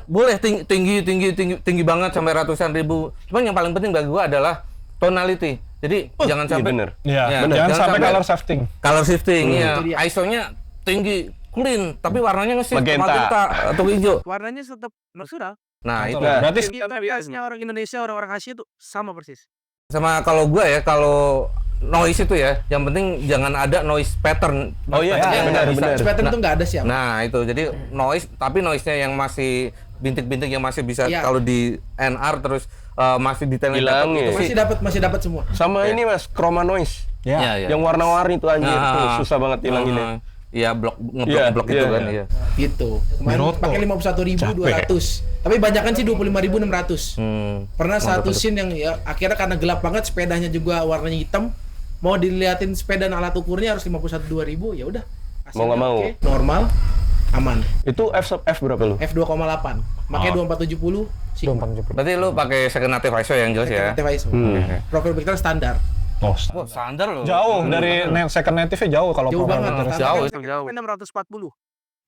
Speaker 2: boleh tinggi banget sampai ratusan ribu. Cuman yang paling penting bagi gua adalah tonality. Jadi jangan
Speaker 4: Iya
Speaker 2: sampai
Speaker 4: bener.
Speaker 3: Iya,
Speaker 2: Ya,
Speaker 3: jangan sampai color shifting.
Speaker 2: color shifting ya.
Speaker 5: Itu dia.
Speaker 2: ISO-nya tinggi, clean, tapi warnanya nge-shift
Speaker 4: Magenta.
Speaker 2: magenta atau hijau.
Speaker 5: Warnanya tetap natural.
Speaker 2: Nah, itu.
Speaker 3: Nah, berarti
Speaker 5: Biasanya orang Indonesia, orang Asia tuh sama persis.
Speaker 2: Sama kalau gua ya, kalau noise itu ya, yang penting jangan ada noise pattern.
Speaker 4: Oh iya,
Speaker 2: Noise pattern yang
Speaker 4: benar,
Speaker 2: nggak bisa.
Speaker 4: benar.
Speaker 6: Pattern itu nggak ada sih.
Speaker 2: Nah, itu jadi noise, tapi noise-nya yang masih bintik-bintik yang masih bisa
Speaker 6: Iya.
Speaker 2: kalau di NR terus masih detailnya
Speaker 4: Hilang,
Speaker 2: dapat,
Speaker 4: ya.
Speaker 2: itu sih.
Speaker 6: Masih dapat semua.
Speaker 4: Sama ini Mas, chroma noise.
Speaker 2: Iya, iya.
Speaker 4: Yang warna-warni tuh anjir, tuh susah banget hilanginnya.
Speaker 2: Iya,
Speaker 4: Iya,
Speaker 2: ngeblok itu
Speaker 4: iya,
Speaker 2: kan,
Speaker 4: iya.
Speaker 2: iya.
Speaker 6: Gitu. Kemarin
Speaker 3: Biroto.
Speaker 6: pakai 51.200. Tapi banyakan sih 25.600. Pernah satu scene yang ya akhirnya karena gelap banget, sepedanya juga warnanya hitam. Mau diliatin sepeda dan alat ukurnya harus 51.200, ya udah.
Speaker 4: Mau nggak mau.
Speaker 6: Oke, normal, aman.
Speaker 4: Itu f berapa lu?
Speaker 6: F2,8. Makanya 2470 Sigma.
Speaker 2: Berarti lu pakai second native ISO yang jelas ya.
Speaker 6: Negative ISO. Profil pixel standar.
Speaker 3: oh,
Speaker 2: Oh, standar loh.
Speaker 3: jauh dari second native-nya jauh kalau
Speaker 6: Jauh
Speaker 3: profile
Speaker 6: banget.
Speaker 3: picture.
Speaker 2: Jauh
Speaker 5: Itu jauh. 640.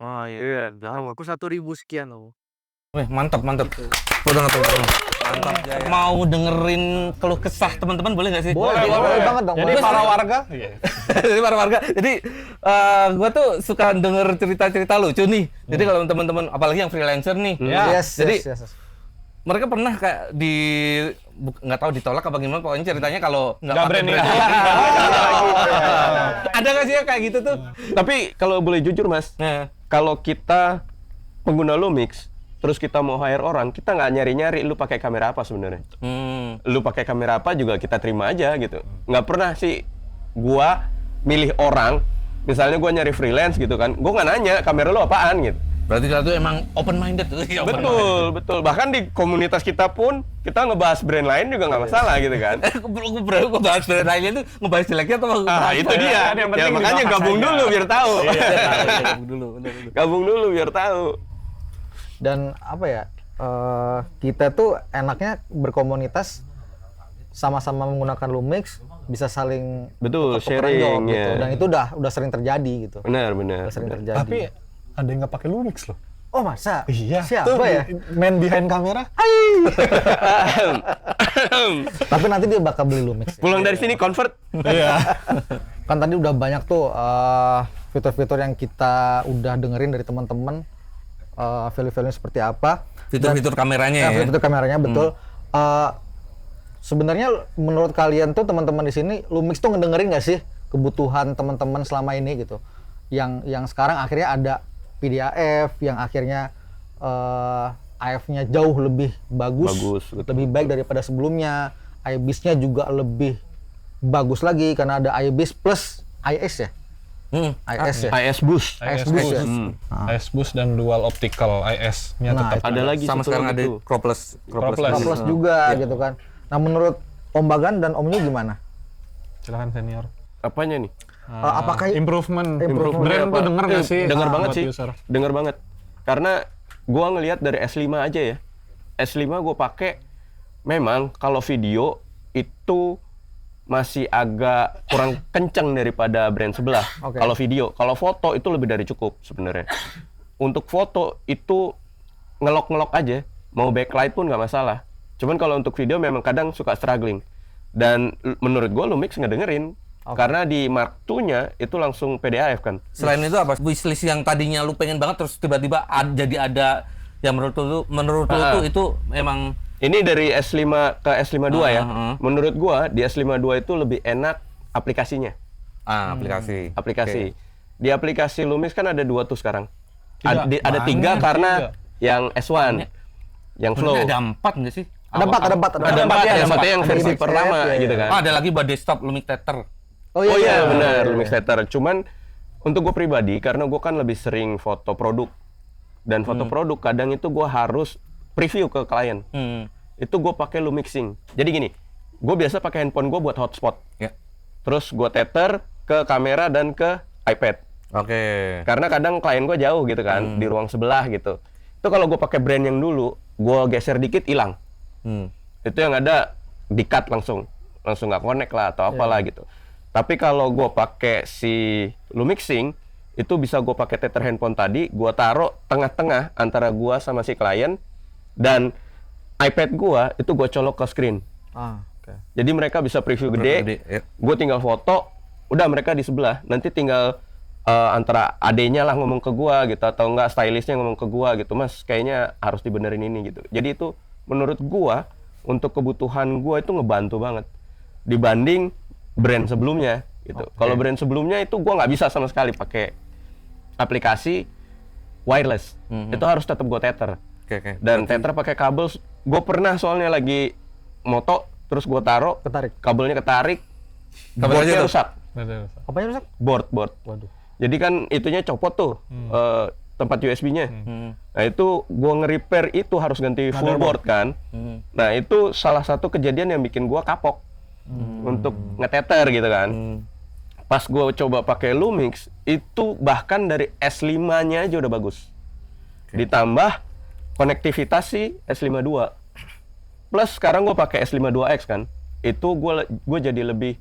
Speaker 5: Oh iya, jauh. Aku 1.000 sekian loh.
Speaker 2: Wih, mantap. Udah nggak mantap. Mau dengerin keluh kesah teman-teman boleh nggak sih?
Speaker 1: Boleh banget dong.
Speaker 3: Jadi
Speaker 1: boleh.
Speaker 3: para warga,
Speaker 2: Jadi para warga. Jadi gua tuh suka denger cerita-cerita lucu nih. Jadi kalau teman-teman apalagi yang freelancer nih.
Speaker 1: Yes,
Speaker 2: Jadi
Speaker 1: yes.
Speaker 2: mereka pernah kayak nggak tahu ditolak apa gimana, pokoknya ceritanya kalau nggak
Speaker 3: nggak
Speaker 2: pakai
Speaker 3: berani.
Speaker 2: ada nggak sih yang kayak gitu tuh?
Speaker 4: Tapi kalau boleh jujur Mas,
Speaker 2: Nah,
Speaker 4: kalau kita pengguna Lumix, terus kita mau hire orang, kita nggak nyari-nyari lu pakai kamera apa sebenarnya. Lu pakai kamera apa juga kita terima aja gitu. Nggak pernah sih gua milih orang, misalnya gua nyari freelance gitu kan, gua nggak nanya kamera lu apaan gitu.
Speaker 2: berarti kita tuh emang open minded tuh.
Speaker 4: Betul. Bahkan di komunitas kita pun kita ngebahas brand lain juga nggak masalah gitu kan.
Speaker 2: Gue bahas brand lainnya tuh ngebahas jeleknya atau
Speaker 4: Ah itu dia.
Speaker 3: Yang
Speaker 4: Ya,
Speaker 3: penting
Speaker 4: makanya
Speaker 3: dibahas
Speaker 4: gabung
Speaker 3: aja.
Speaker 4: dulu biar tahu.
Speaker 2: Gabung dulu.
Speaker 4: Gabung dulu biar tahu.
Speaker 1: Dan apa ya? Kita tuh enaknya berkomunitas sama-sama menggunakan Lumix, bisa saling
Speaker 4: Betul,
Speaker 1: tuker-tukeran
Speaker 4: sharing,
Speaker 1: job gitu.
Speaker 4: ya.
Speaker 1: Dan itu udah sering terjadi gitu.
Speaker 4: Benar.
Speaker 1: Udah sering terjadi.
Speaker 3: Tapi ada yang nggak pakai Lumix loh.
Speaker 1: oh masa?
Speaker 3: Iya.
Speaker 1: Siapa
Speaker 3: Tuh,
Speaker 1: ya?
Speaker 3: Man behind kamera.
Speaker 1: Tapi nanti dia bakal beli Lumix.
Speaker 4: Pulang dari sini convert.
Speaker 3: Iya.
Speaker 1: Kan tadi udah banyak tuh fitur-fitur yang kita udah dengerin dari teman-teman, value-value seperti apa.
Speaker 2: Fitur-fitur kameranya ya.
Speaker 1: Fitur kameranya betul. Sebenarnya menurut kalian tuh teman-teman di sini Lumix tuh ngedengerin nggak sih kebutuhan teman-teman selama ini gitu? Yang sekarang akhirnya ada PDAF yang akhirnya AF-nya jauh lebih bagus,
Speaker 4: betul.
Speaker 1: lebih baik daripada sebelumnya. IBIS-nya juga lebih bagus lagi karena ada IBIS plus IS ya. IS ya.
Speaker 4: IS Boost.
Speaker 1: IS Boost ya.
Speaker 3: IS Boost dan dual optical IS-nya
Speaker 1: Nah,
Speaker 3: tetap
Speaker 4: Ada lagi
Speaker 2: Sama
Speaker 4: satu
Speaker 2: sekarang
Speaker 4: lagi
Speaker 2: ada
Speaker 4: tuh.
Speaker 2: cropless.
Speaker 3: Cropless.
Speaker 1: Plus juga gitu kan. Nah menurut Om Bagan dan Omnya gimana?
Speaker 3: Silakan senior.
Speaker 4: Apanya nih?
Speaker 1: Apakah
Speaker 3: Improvement.
Speaker 1: Improvement
Speaker 3: Brand
Speaker 4: apa?
Speaker 3: tuh denger nggak sih?
Speaker 4: Denger banget
Speaker 3: buat
Speaker 4: sih.
Speaker 3: user?
Speaker 4: Denger banget. Karena gua ngelihat dari S5 aja ya. S5 gua pakai memang kalau video itu masih agak kurang kenceng daripada brand sebelah.
Speaker 1: Oke.
Speaker 4: Kalau video, kalau foto itu lebih dari cukup sebenarnya. Untuk foto itu ngelok-ngelok aja, mau backlight pun nggak masalah. Cuman kalau untuk video memang kadang suka struggling. Dan menurut gua Lumix ngedengerin. Karena di Mark II-nya itu langsung PDAF kan.
Speaker 2: Selain itu apa? Wishlist yang tadinya lu pengen banget terus tiba-tiba jadi ada yang menurut lu tuh itu emang
Speaker 4: Ini dari S5 ke S52 ya.
Speaker 2: Ah.
Speaker 4: Menurut gua di S52 itu lebih enak aplikasinya.
Speaker 2: aplikasi.
Speaker 4: Aplikasi. Di aplikasi Lumix kan ada 2 tuh sekarang. Ada
Speaker 3: Banyak,
Speaker 4: 3 karena
Speaker 3: tiga.
Speaker 4: yang S1, yang Flow.
Speaker 2: Ada 4 nggak sih?
Speaker 1: Ada 4, ada 4,
Speaker 4: Ada 4 ya, satu yang
Speaker 1: Ada
Speaker 4: versi
Speaker 1: Lumix
Speaker 4: pertama
Speaker 1: App, ya,
Speaker 4: gitu kan.
Speaker 2: Ada lagi buat desktop Lumix Tether.
Speaker 4: Oh iya benar, Lumix Tether. Cuman untuk gue pribadi karena gue kan lebih sering foto produk dan foto produk kadang itu gue harus preview ke klien. Itu gue pakai Lumixing. Jadi gini, gue biasa pakai handphone gue buat hotspot.
Speaker 2: Ya.
Speaker 4: Terus gue tether ke kamera dan ke iPad.
Speaker 2: Oke.
Speaker 4: Karena kadang klien gue jauh gitu kan, di ruang sebelah gitu. Itu kalau gue pakai brand yang dulu, gue geser dikit hilang. Itu yang ada di-cut langsung nggak connect lah atau apalah gitu. Tapi kalau gue pakai si Lumixing, itu bisa gue pakai tether handphone tadi, gue taruh tengah-tengah antara gue sama si klien, dan iPad gue itu gue colok ke screen.
Speaker 1: Oke.
Speaker 4: Jadi mereka bisa preview gede,
Speaker 2: ya.
Speaker 4: gue tinggal foto, udah mereka di sebelah, nanti tinggal antara adenya lah ngomong ke gue gitu, atau enggak stylistnya ngomong ke gue gitu, Mas kayaknya harus dibenerin ini gitu. Jadi itu menurut gue, untuk kebutuhan gue itu ngebantu banget dibanding brand sebelumnya gitu. Kalau brand sebelumnya itu gue nggak bisa sama sekali pakai aplikasi wireless, itu harus tetap gue tether.
Speaker 2: Oke.
Speaker 4: Dan tether pakai kabel, gue pernah soalnya lagi moto, terus gue taruh,
Speaker 1: Ketarik.
Speaker 4: kabelnya ketarik,
Speaker 2: Kabel aja
Speaker 4: boardnya
Speaker 2: tuh?
Speaker 4: rusak,
Speaker 1: Apanya rusak?
Speaker 4: board.
Speaker 1: Waduh.
Speaker 4: Jadi kan itunya copot tuh, tempat USB-nya. Nah itu gue nge-repair itu harus ganti full board kan. Nah itu salah satu kejadian yang bikin gue kapok untuk ngetether gitu kan. Pas gue coba pakai Lumix, itu bahkan dari S5-nya aja udah bagus. Ditambah konektivitas si S5 II. Plus sekarang gue pakai S5 2X kan. Itu gue jadi lebih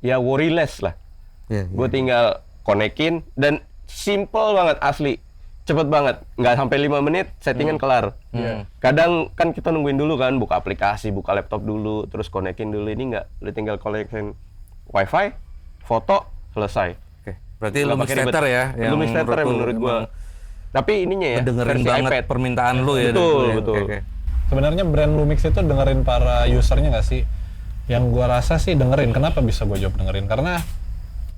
Speaker 4: ya worryless lah. Gue tinggal konekin dan simple banget asli. Cepet banget, nggak sampai 5 menit settingan kelar. Kadang kan kita nungguin dulu kan, buka aplikasi, buka laptop dulu, terus konekin dulu. Ini nggak, lu tinggal konekin wifi, foto, selesai.
Speaker 2: Oke. Berarti
Speaker 4: Nggak
Speaker 2: Lumix
Speaker 4: pakai ribet.
Speaker 2: tether ya, yang
Speaker 4: Lumix tether
Speaker 2: lu
Speaker 4: menurut gua.
Speaker 2: emang
Speaker 4: Tapi ininya ya,
Speaker 2: dengerin
Speaker 4: versi
Speaker 2: banget
Speaker 4: iPad.
Speaker 2: permintaan lu ya.
Speaker 4: Betul,
Speaker 2: dari lu ya.
Speaker 4: betul.
Speaker 2: Oke.
Speaker 3: Sebenarnya brand Lumix itu dengerin para usernya nggak sih? Yang gua rasa sih dengerin. Kenapa bisa gue jawab dengerin? Karena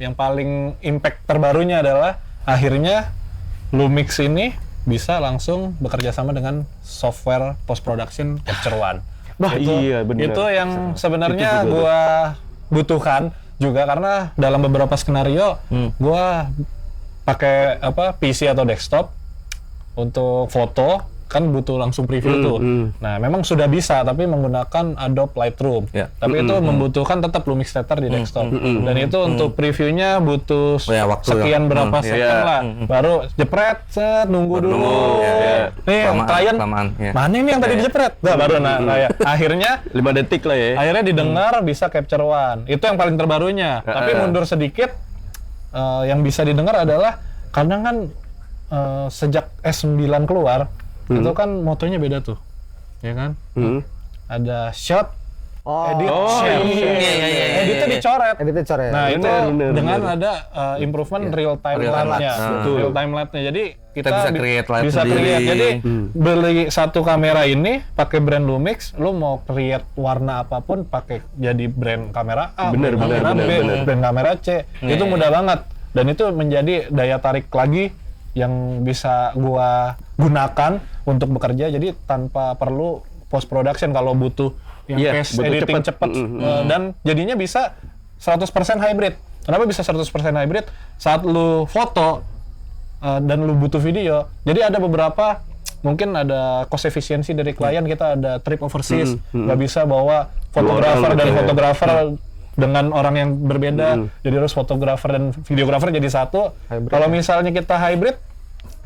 Speaker 3: yang paling impact terbarunya adalah akhirnya Lumix ini bisa langsung bekerja sama dengan software post production Capture One.
Speaker 4: Bah, iya, bener.
Speaker 3: Itu yang
Speaker 4: Itu
Speaker 3: sebenarnya
Speaker 4: juga
Speaker 3: gua butuhkan juga, karena dalam beberapa skenario gua pakai PC atau desktop untuk foto kan butuh langsung preview tuh. Nah, memang sudah bisa tapi menggunakan Adobe Lightroom.
Speaker 2: Ya.
Speaker 3: Tapi itu membutuhkan tetap Lumix tether di desktop. Dan itu untuk previewnya butuh
Speaker 2: Ya, waktu
Speaker 3: sekian
Speaker 2: ya.
Speaker 3: berapa
Speaker 2: Ya.
Speaker 3: second lah. Baru jepret, set, nunggu dulu.
Speaker 2: Ya.
Speaker 3: Nih, yang klien
Speaker 2: Kelamaan, ya.
Speaker 3: mana ini yang tadi dijepret? Nah, baru kayak akhirnya
Speaker 4: 5 detik lah ya.
Speaker 3: akhirnya didengar bisa Capture One. Itu yang paling terbarunya. Tapi mundur sedikit, yang bisa didengar adalah kadang kan sejak S9 keluar, itu kan motonya beda tuh, ya kan? Ada shot, edit, share.
Speaker 2: iya.
Speaker 3: Editnya dicoret.
Speaker 1: Editnya coret.
Speaker 3: Nah itu
Speaker 4: bener,
Speaker 3: dengan
Speaker 4: bener.
Speaker 3: ada improvement real time
Speaker 2: Real time
Speaker 3: lapse-nya,
Speaker 2: lapse.
Speaker 3: real time lapse-nya. Jadi kita
Speaker 2: bisa create live
Speaker 3: bisa
Speaker 2: sendiri.
Speaker 3: create. Jadi beli satu kamera ini pakai brand Lumix, lu mau create warna apapun pakai jadi brand kamera A,
Speaker 4: Bener,
Speaker 3: brand kamera
Speaker 4: bener,
Speaker 3: B,
Speaker 4: bener.
Speaker 3: brand kamera C. Itu mudah banget dan itu menjadi daya tarik lagi yang bisa gua gunakan untuk bekerja. Jadi tanpa perlu post production kalau butuh yang
Speaker 4: Iya,
Speaker 3: fast
Speaker 4: butuh
Speaker 3: editing
Speaker 4: cepet.
Speaker 3: cepet. Dan jadinya bisa 100% hybrid. Kenapa bisa 100% hybrid? Saat lu foto dan lu butuh video, jadi ada beberapa mungkin ada cost efisiensi dari klien, kita ada trip overseas, nggak bisa bawa fotografer
Speaker 4: orang,
Speaker 3: dan
Speaker 4: ya.
Speaker 3: fotografer dengan orang yang berbeda, jadi harus fotografer dan videografer jadi satu. Kalau misalnya kita hybrid,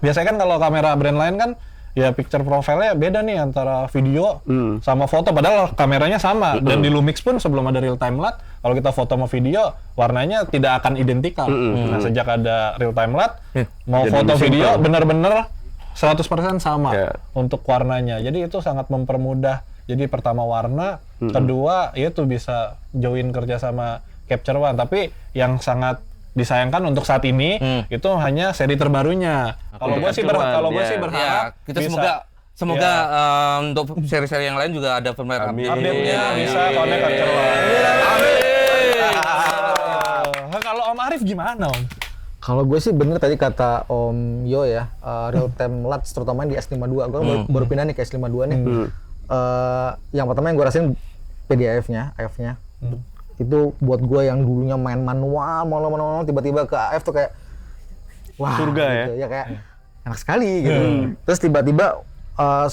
Speaker 3: biasanya kan kalau kamera brand lain kan ya picture profile-nya beda nih antara video sama foto, padahal kameranya sama. Dan di Lumix pun sebelum ada real time LUT, kalau kita foto sama video warnanya tidak akan identikal. Nah, sejak ada real time LUT, mau
Speaker 4: Jadi
Speaker 3: foto
Speaker 4: lebih
Speaker 3: video
Speaker 4: simpel.
Speaker 3: bener-bener 100% sama
Speaker 4: Ya.
Speaker 3: untuk warnanya. Jadi itu sangat mempermudah. Jadi pertama warna, kedua itu bisa join kerja sama Capture One. Tapi yang sangat disayangkan untuk saat ini itu hanya seri terbarunya. Kalau gue sih
Speaker 4: Capture One,
Speaker 3: kalau gue
Speaker 4: ya.
Speaker 3: sih berharap
Speaker 2: Ya, kita
Speaker 3: bisa.
Speaker 2: semoga untuk seri-seri yang lain juga ada firmware
Speaker 4: Amin.
Speaker 2: update.
Speaker 3: Update-nya bisa connect Capture One. Kalau Om Arif gimana Om?
Speaker 1: Kalau gue sih bener tadi kata Om Yo ya, real time LUTs terutama di S52. Gue baru pindah nih ke S52 nih. Yang pertama yang gue rasain PDAF-nya, AF-nya. Itu buat gue yang dulunya main manual, tiba-tiba ke AF tuh kayak wah,
Speaker 4: Surga
Speaker 1: gitu. Ya kayak enak sekali gitu. Terus tiba-tiba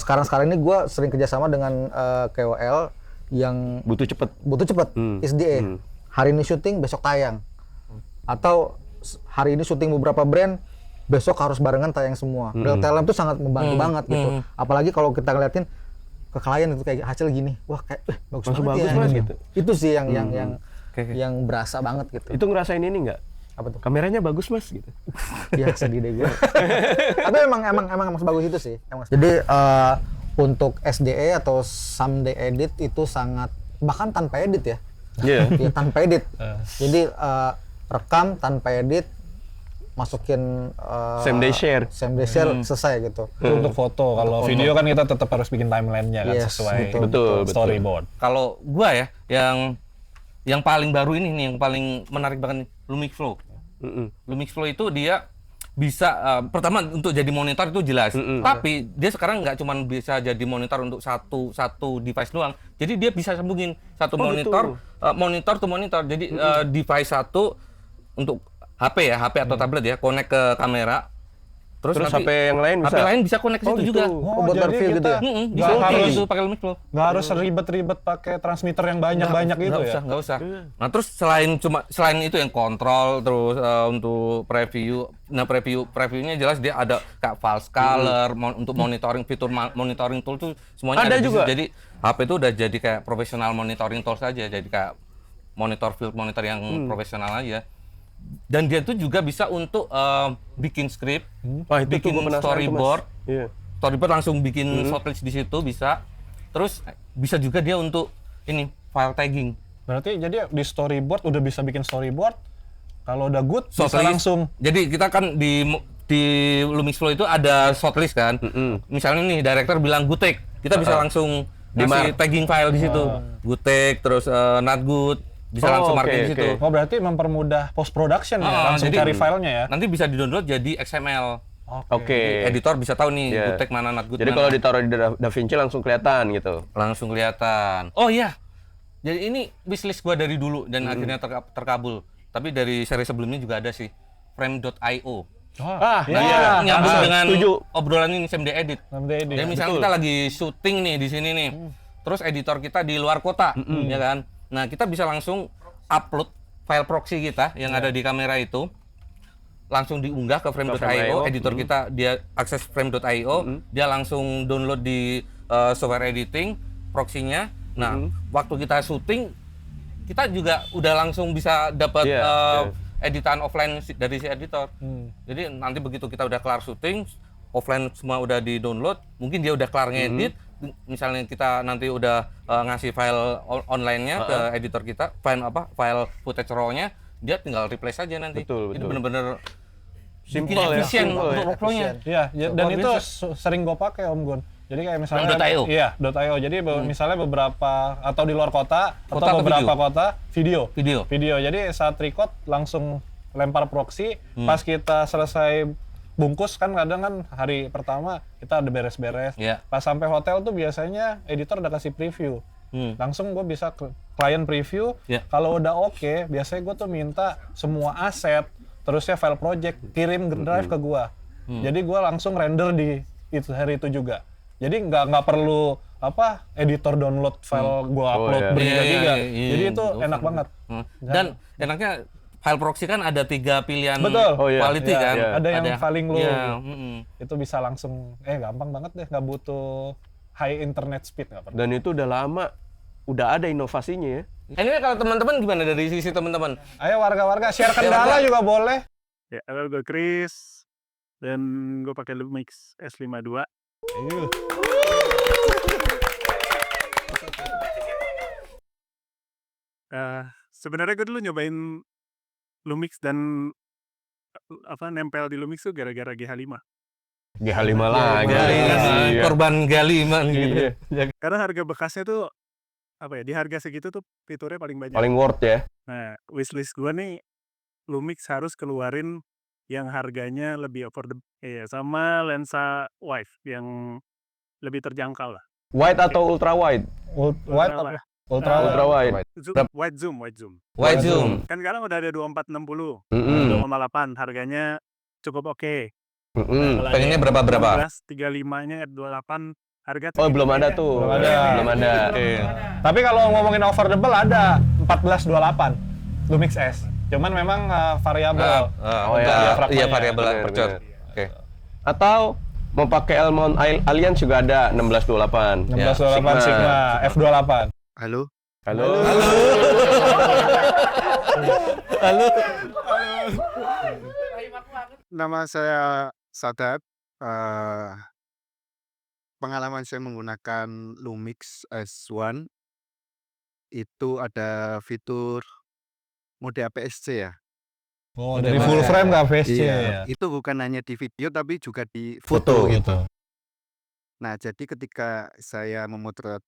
Speaker 1: sekarang ini gue sering kerjasama dengan KOL yang
Speaker 4: Butuh cepet.
Speaker 1: butuh cepet, SDA. Hari ini syuting, besok tayang. Atau hari ini syuting beberapa brand, besok harus barengan tayang semua. Real time itu sangat membantu banget gitu. Apalagi kalau kita ngeliatin ke klien itu kayak hasil gini, wah kayak bagus
Speaker 4: Langsung
Speaker 1: banget
Speaker 4: bagus,
Speaker 1: ya.
Speaker 4: Mas,
Speaker 1: Gitu.
Speaker 4: gitu.
Speaker 1: Itu sih yang berasa banget gitu.
Speaker 4: Itu ngerasain ini nggak?
Speaker 1: Apa tuh?
Speaker 4: Kameranya bagus mas gitu.
Speaker 1: Ya sedih deh gue. Tapi emang sebagus itu sih. Jadi untuk SDE atau someday edit itu sangat, bahkan tanpa edit ya.
Speaker 4: Iya.
Speaker 1: Ya tanpa edit. Jadi rekam tanpa edit, masukin
Speaker 4: Same day share.
Speaker 1: selesai gitu.
Speaker 3: Itu untuk foto. Kalau video kan kita tetap harus bikin timeline-nya kan
Speaker 1: Yes,
Speaker 3: sesuai
Speaker 4: betul.
Speaker 3: storyboard.
Speaker 2: Kalau gua ya, yang paling baru ini nih, yang paling menarik banget nih, Lumix Flow. Lumix Flow itu dia bisa pertama untuk jadi monitor itu jelas, tapi dia sekarang nggak cuma bisa jadi monitor untuk satu device doang. Jadi dia bisa sambungin satu monitor to monitor. Jadi device satu untuk HP atau tablet ya, connect ke kamera. Terus
Speaker 4: HP yang lain bisa?
Speaker 2: HP lain bisa connect ke situ juga.
Speaker 1: buat
Speaker 3: jadi
Speaker 1: review gitu
Speaker 3: kita
Speaker 1: ya?
Speaker 2: Bisa
Speaker 3: harus-
Speaker 2: itu pakai Lumix Flow.
Speaker 3: Nggak harus ribet-ribet pakai transmitter yang banyak-banyak gitu ya?
Speaker 2: Nggak usah. Nah terus selain itu yang kontrol, terus untuk preview, nah previewnya jelas dia ada kayak false color, untuk monitoring, fitur monitoring tool tuh semuanya
Speaker 4: Ada
Speaker 2: ada di
Speaker 4: juga?
Speaker 2: situ. Jadi HP itu udah jadi kayak profesional monitoring tools aja, jadi kayak field monitor yang profesional aja. Dan dia tuh juga bisa untuk bikin script,
Speaker 4: Wah, itu tuh
Speaker 2: bikin
Speaker 4: gua penasaran tuh, Mas.
Speaker 2: storyboard,
Speaker 4: Iya.
Speaker 2: storyboard langsung bikin shortlist di situ bisa. Terus bisa juga dia untuk ini file tagging.
Speaker 3: Berarti jadi di storyboard udah bisa bikin storyboard. Kalau udah good bisa
Speaker 2: Shortlist.
Speaker 3: langsung.
Speaker 2: Jadi kita kan di Lumix Flow itu ada shortlist kan. Misalnya nih director bilang good take, kita bisa langsung ngasih tagging file di situ. Good take, terus not good, bisa langsung marking di situ.
Speaker 3: Oh berarti mempermudah post production ya, langsung
Speaker 2: jadi
Speaker 3: cari filenya ya.
Speaker 2: Nanti bisa di-download jadi XML.
Speaker 4: Oke.
Speaker 2: Editor bisa tahu nih
Speaker 4: Iya.
Speaker 2: good take mana, not good
Speaker 4: Jadi
Speaker 2: mana.
Speaker 4: kalau ditaruh di DaVinci langsung kelihatan gitu.
Speaker 2: Langsung kelihatan. Oh iya. Jadi ini wishlist gua dari dulu dan akhirnya terkabul. Tapi dari seri sebelumnya juga ada sih. Frame.io.
Speaker 3: Ah,
Speaker 2: Nah, nyambung dengan
Speaker 4: setuju.
Speaker 2: obrolan ini SMD Edit.
Speaker 3: Someday edit.
Speaker 2: Jadi misalnya kita lagi syuting nih di sini nih. Terus editor kita di luar kota, ya kan? Nah, kita bisa langsung upload file proxy kita yang ada di kamera itu. Langsung diunggah ke frame.io, editor kita dia akses frame.io, dia langsung download di software editing proxy-nya. Nah, waktu kita syuting kita juga udah langsung bisa dapat editan offline dari si editor. Jadi nanti begitu kita udah kelar syuting, offline semua udah di-download, mungkin dia udah kelar ngedit, misalnya kita nanti udah ngasih file online-nya ke editor kita, file footage raw-nya, dia tinggal replace aja nanti.
Speaker 4: Betul.
Speaker 2: Jadi bener-bener
Speaker 4: Simple
Speaker 2: bikin
Speaker 4: ya.
Speaker 2: efisien
Speaker 4: simple
Speaker 2: untuk
Speaker 4: ya.
Speaker 2: workflow-nya.
Speaker 3: Iya, dan
Speaker 2: Luar
Speaker 3: itu
Speaker 2: biasa.
Speaker 3: sering gue pakai Om Gun. Jadi kayak misalnya
Speaker 2: .io?
Speaker 3: Iya, .io. Jadi misalnya beberapa atau di luar kota,
Speaker 2: Kota
Speaker 3: atau
Speaker 2: atau
Speaker 3: beberapa
Speaker 2: video?
Speaker 3: kota video.
Speaker 2: Video.
Speaker 3: Jadi saat record langsung lempar proxy, pas kita selesai bungkus kan kadang kan hari pertama kita ada beres-beres.
Speaker 2: Iya.
Speaker 3: Pas sampai hotel tuh biasanya editor udah kasih preview. Langsung gue bisa klien preview.
Speaker 2: Iya.
Speaker 3: Kalau udah oke, biasanya gue tuh minta semua aset, terusnya file project kirim drive ke gue. Jadi gue langsung render di hari itu juga. Jadi nggak perlu editor download file gue upload
Speaker 4: iya.
Speaker 3: bergiga-giga.
Speaker 2: Iya,
Speaker 3: Jadi itu
Speaker 2: nggak
Speaker 3: enak
Speaker 2: usah.
Speaker 3: banget.
Speaker 2: Dan enaknya file proxy kan ada 3 pilihan
Speaker 3: Betul.
Speaker 4: Oh, iya.
Speaker 2: quality
Speaker 3: Iya,
Speaker 2: kan.
Speaker 3: iya. Ada yang paling low.
Speaker 2: Iya,
Speaker 3: Itu bisa langsung gampang banget deh, nggak butuh high internet speed nggak perlu.
Speaker 4: Dan itu udah lama, udah ada inovasinya ya.
Speaker 2: Ini kalau teman-teman gimana dari sisi teman-teman?
Speaker 3: Ayo warga-warga share kendala juga boleh.
Speaker 7: Ya, halo gue Chris dan gue pakai Lumix S52. Sebenarnya gue dulu nyobain Lumix dan nempel di Lumix tuh gara-gara GH5.
Speaker 4: GH5 lagi. Iya.
Speaker 2: Korban gali gitu.
Speaker 7: Karena harga bekasnya tuh di harga segitu tuh fiturnya paling banyak.
Speaker 4: Paling worth ya.
Speaker 7: Nah, wishlist gue nih Lumix harus keluarin yang harganya lebih affordable. Iya, sama lensa wide yang lebih terjangkau lah.
Speaker 4: Wide atau ultra wide?
Speaker 3: Wide apa? Ultra
Speaker 4: Ultra wide.
Speaker 7: Wide zoom.
Speaker 2: Wide zoom.
Speaker 7: Kan sekarang udah ada 2460, 2,8 harganya cukup oke.
Speaker 2: Pengennya berapa?
Speaker 7: 35-nya F28 harga
Speaker 4: Oh, belum ada tuh.
Speaker 3: Belum ada.
Speaker 4: Belum ada.
Speaker 3: Tapi kalau ngomongin affordable ada 1428 Lumix S. Cuman memang variabel.
Speaker 2: Iya variabel
Speaker 4: Bener,
Speaker 2: percot.
Speaker 4: bener.
Speaker 2: Oke.
Speaker 4: Atau mau pakai L-mount Alliance juga ada 1628.
Speaker 3: 1628 Sigma F28.
Speaker 7: Halo.
Speaker 4: Halo.
Speaker 2: Halo.
Speaker 8: nama saya Sadat. Pengalaman saya menggunakan Lumix S1 itu ada fitur mode APS-C ya.
Speaker 3: Oh, dari full frame ke APS-C
Speaker 8: Iya,
Speaker 3: ya.
Speaker 8: itu bukan hanya di video tapi juga di foto gitu. Nah, jadi ketika saya memotret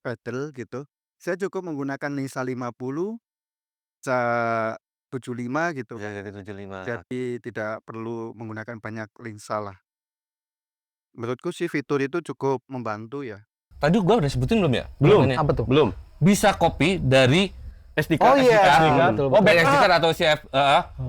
Speaker 8: pedal gitu, saya cukup menggunakan lensa 50, ca 75 gitu.
Speaker 4: Ya, jadi 75.
Speaker 8: Jadi tidak perlu menggunakan banyak lensa lah. Menurutku sih fitur itu cukup membantu ya.
Speaker 2: Tadi gua udah sebutin belum ya?
Speaker 4: Belum.
Speaker 2: Ini.
Speaker 1: Apa tuh?
Speaker 4: Belum.
Speaker 2: Bisa copy dari
Speaker 4: SD
Speaker 1: Oh iya,
Speaker 2: SD
Speaker 1: betul,
Speaker 2: card.
Speaker 1: betul.
Speaker 2: Baik SD card atau CF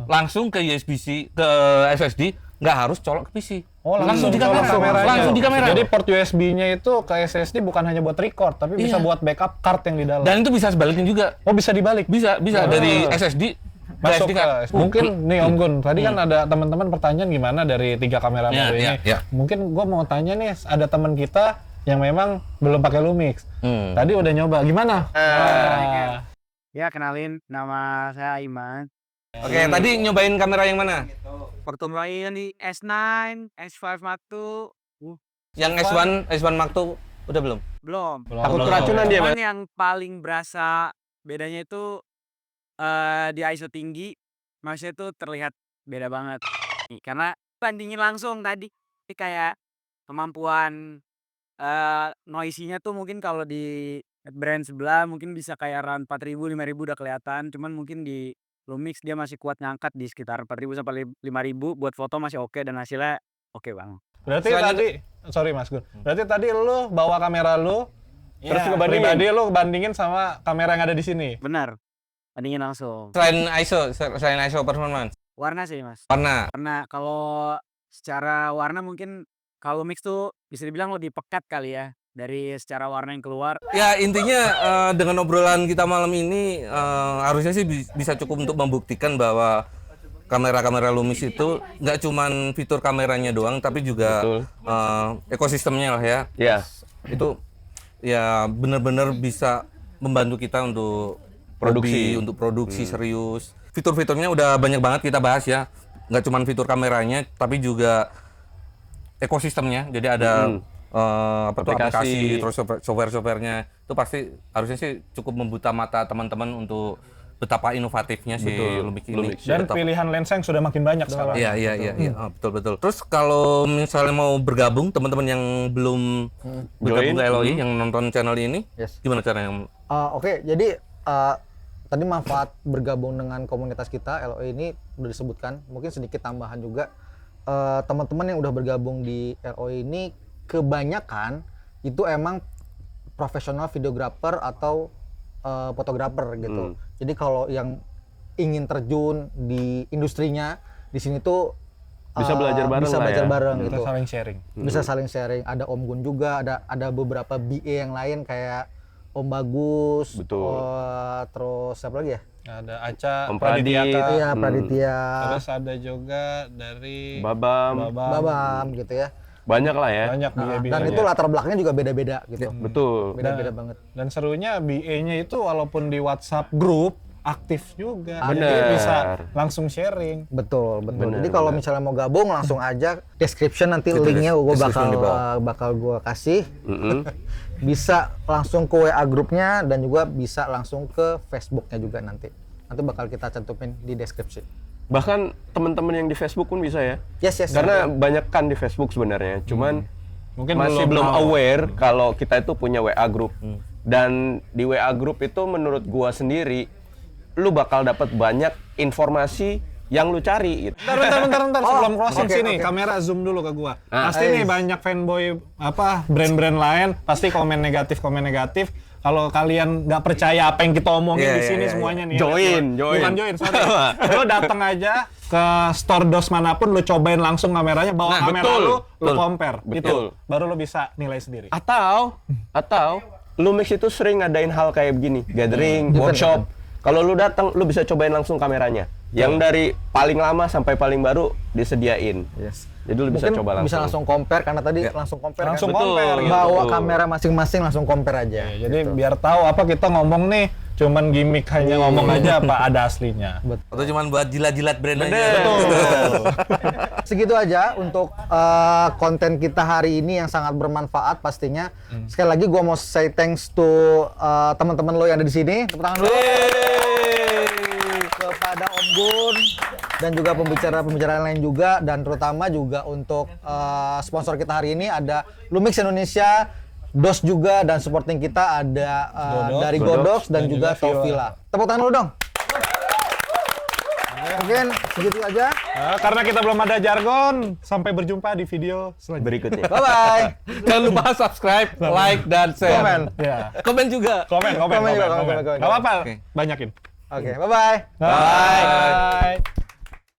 Speaker 2: langsung ke USB-C ke SSD, nggak harus colok ke PC.
Speaker 3: Oh,
Speaker 2: langsung di
Speaker 3: colok
Speaker 2: kamera.
Speaker 3: kameranya.
Speaker 2: Langsung di kamera.
Speaker 3: Jadi port USB-nya itu ke SSD bukan hanya buat record, tapi bisa
Speaker 2: Iya.
Speaker 3: buat backup card yang di dalam.
Speaker 2: Dan itu bisa sebaliknya juga.
Speaker 3: Oh, bisa dibalik.
Speaker 2: Bisa dari SSD ke
Speaker 3: Masuk
Speaker 2: SD
Speaker 3: ke
Speaker 2: card.
Speaker 3: mungkin nih Om Gun, tadi kan ada teman-teman pertanyaan gimana dari 3 kamera
Speaker 2: Iya,
Speaker 3: baru ini.
Speaker 2: iya, iya.
Speaker 3: Mungkin gua mau tanya nih, ada teman kita yang memang belum pakai Lumix. Tadi udah nyoba, gimana?
Speaker 5: Ya, kenalin, nama saya Iman.
Speaker 2: Oke, tadi nyobain kamera yang mana?
Speaker 5: Waktu main di S9, S5 Mark II,
Speaker 2: Yang S1 Mark II udah belum?
Speaker 5: belum.
Speaker 4: Takut keracunan dia,
Speaker 5: Cuman
Speaker 4: Mas.
Speaker 5: yang paling berasa bedanya itu di ISO tinggi, maksudnya itu terlihat beda banget. Karena bandingin langsung tadi, ini kayak kemampuan noisy-nya tuh mungkin kalau di brand sebelah mungkin bisa kayak around 4.000, 5.000 udah kelihatan. Cuman mungkin di Lumix dia masih kuat ngangkat di sekitar 4.000 sampai 5.000. Buat foto masih oke dan hasilnya oke banget.
Speaker 3: Berarti
Speaker 2: Selain
Speaker 3: tadi, sorry Mas Gun. Berarti tadi lu bawa kamera lu, terus
Speaker 4: ngebandingin.
Speaker 3: pribadi lu bandingin sama kamera yang ada di sini.
Speaker 5: Benar. Bandingin langsung.
Speaker 2: Selain ISO performance.
Speaker 5: Warna sih, Mas.
Speaker 2: Warna.
Speaker 5: Karena kalau secara warna mungkin kalau Lumix tuh bisa dibilang lebih pekat kali ya dari secara warna yang keluar.
Speaker 2: Ya intinya dengan obrolan kita malam ini harusnya sih bisa cukup untuk membuktikan bahwa kamera-kamera Lumix itu nggak cuman fitur kameranya doang, tapi juga ekosistemnya lah ya.
Speaker 4: Ya.
Speaker 2: Itu ya benar-benar bisa membantu kita untuk
Speaker 4: Produksi.
Speaker 2: untuk produksi serius. Fitur-fiturnya udah banyak banget kita bahas ya. Nggak cuman fitur kameranya, tapi juga ekosistemnya. Jadi ada apa tuh, aplikasi, terus software-softwarenya. Itu pasti harusnya sih cukup membuka mata teman-teman untuk betapa inovatifnya si Lumix ini.
Speaker 3: Dan
Speaker 2: Betapa-
Speaker 3: pilihan lensa yang sudah makin banyak sekarang.
Speaker 2: Iya. Betul. Terus kalau misalnya mau bergabung teman-teman yang belum bergabung ke LOI yang nonton channel ini,
Speaker 1: Yes.
Speaker 2: gimana caranya?
Speaker 1: Oke, jadi tadi manfaat bergabung dengan komunitas kita LOI ini udah disebutkan. Mungkin sedikit tambahan juga, teman-teman yang udah bergabung di LOI ini kebanyakan itu emang profesional videographer atau fotografer gitu. Jadi kalau yang ingin terjun di industrinya di sini tuh
Speaker 4: Bisa belajar bareng
Speaker 1: bisa
Speaker 4: lah
Speaker 1: belajar
Speaker 4: ya.
Speaker 1: bareng
Speaker 3: Kita
Speaker 1: gitu.
Speaker 3: saling sharing.
Speaker 1: Bisa saling sharing. Ada Om Gun juga, ada beberapa BA yang lain kayak Om Bagus,
Speaker 4: Betul.
Speaker 1: terus siapa lagi ya?
Speaker 3: Ada Aca,
Speaker 4: Om Pradi.
Speaker 3: Pradityaka,
Speaker 1: Iya, Praditya,
Speaker 3: terus ada juga dari
Speaker 4: Babam.
Speaker 1: Babam gitu ya.
Speaker 4: Banyak lah ya.
Speaker 3: Banyak BA-BA.
Speaker 1: Dan itu latar belakangnya juga beda-beda gitu.
Speaker 4: Betul.
Speaker 1: Beda-beda banget.
Speaker 3: Dan serunya BA-nya itu walaupun di WhatsApp grup aktif juga.
Speaker 4: Bener.
Speaker 3: Jadi bisa langsung sharing.
Speaker 1: Betul.
Speaker 4: Bener,
Speaker 1: Jadi kalau
Speaker 4: bener.
Speaker 1: misalnya mau gabung langsung aja description nanti linknya gue
Speaker 2: description di bawah.
Speaker 1: bakal gue kasih.
Speaker 4: Mm-mm.
Speaker 1: Bisa langsung ke WA grupnya dan juga bisa langsung ke Facebooknya juga nanti. Nanti bakal kita cantumin di deskripsi.
Speaker 4: Bahkan teman-teman yang di Facebook pun bisa ya.
Speaker 1: Yes.
Speaker 4: Karena banyak kan di Facebook sebenarnya. Cuman
Speaker 3: Mungkin
Speaker 4: masih belum
Speaker 3: tahu.
Speaker 4: aware kalau kita itu punya WA group. Dan di WA group itu menurut gua sendiri lu bakal dapat banyak informasi yang lu cari gitu.
Speaker 3: Bentar, sebelum closing
Speaker 1: oke,
Speaker 3: sini,
Speaker 1: oke.
Speaker 3: kamera zoom dulu ke gua.
Speaker 4: Ah,
Speaker 3: Pasti nih banyak fanboy brand-brand lain pasti komen negatif. Kalau kalian nggak percaya apa yang kita omongin di sini semuanya nih.
Speaker 4: Join.
Speaker 3: Bukan join, sorry. Lu datang aja ke store DOS manapun, lu cobain langsung kameranya, bawa kamera
Speaker 4: betul.
Speaker 3: lu
Speaker 4: Betul.
Speaker 3: compare.
Speaker 4: Betul.
Speaker 3: Gitu. Baru lu bisa nilai sendiri.
Speaker 4: Atau Lumix itu sering ngadain hal kayak begini, gathering, workshop. Kalau lu datang, lu bisa cobain langsung kameranya. Yang dari paling lama sampai paling baru disediain.
Speaker 1: Yes.
Speaker 4: Jadi lu bisa
Speaker 1: Mungkin
Speaker 4: coba langsung.
Speaker 1: bisa langsung compare karena tadi langsung compare.
Speaker 3: Langsung
Speaker 1: kan?
Speaker 4: Betul,
Speaker 3: compare.
Speaker 4: gitu.
Speaker 1: Bawa kamera masing-masing langsung compare aja.
Speaker 3: Jadi
Speaker 1: gitu.
Speaker 3: biar tahu apa kita ngomong nih cuman gimmick hanya ngomong aja apa ada aslinya.
Speaker 2: Atau cuman buat jilat-jilat brand aja.
Speaker 1: Segitu aja untuk konten kita hari ini yang sangat bermanfaat pastinya. Sekali lagi gua mau say thanks to teman-teman lo yang ada di sini. Tepuk tangan dulu. Kepada Om Gun dan juga pembicara-pembicara lain juga, dan terutama juga untuk sponsor kita hari ini ada Lumix Indonesia, DOS juga, dan supporting kita ada dari Godox dan juga Taufila. Tepuk tangan dulu dong. Mungkin segitu aja.
Speaker 3: Nah, karena kita belum ada jargon, sampai berjumpa di video selanjutnya.
Speaker 4: Berikutnya.
Speaker 1: Bye bye.
Speaker 2: Jangan lupa subscribe, like, dan share.
Speaker 1: Komen.
Speaker 3: Ya.
Speaker 2: Komen juga.
Speaker 3: Komen.
Speaker 1: Komen juga, komen.
Speaker 3: Gak apa-apa,
Speaker 2: Oke.
Speaker 3: banyakin.
Speaker 1: Oke, bye bye.
Speaker 3: Bye.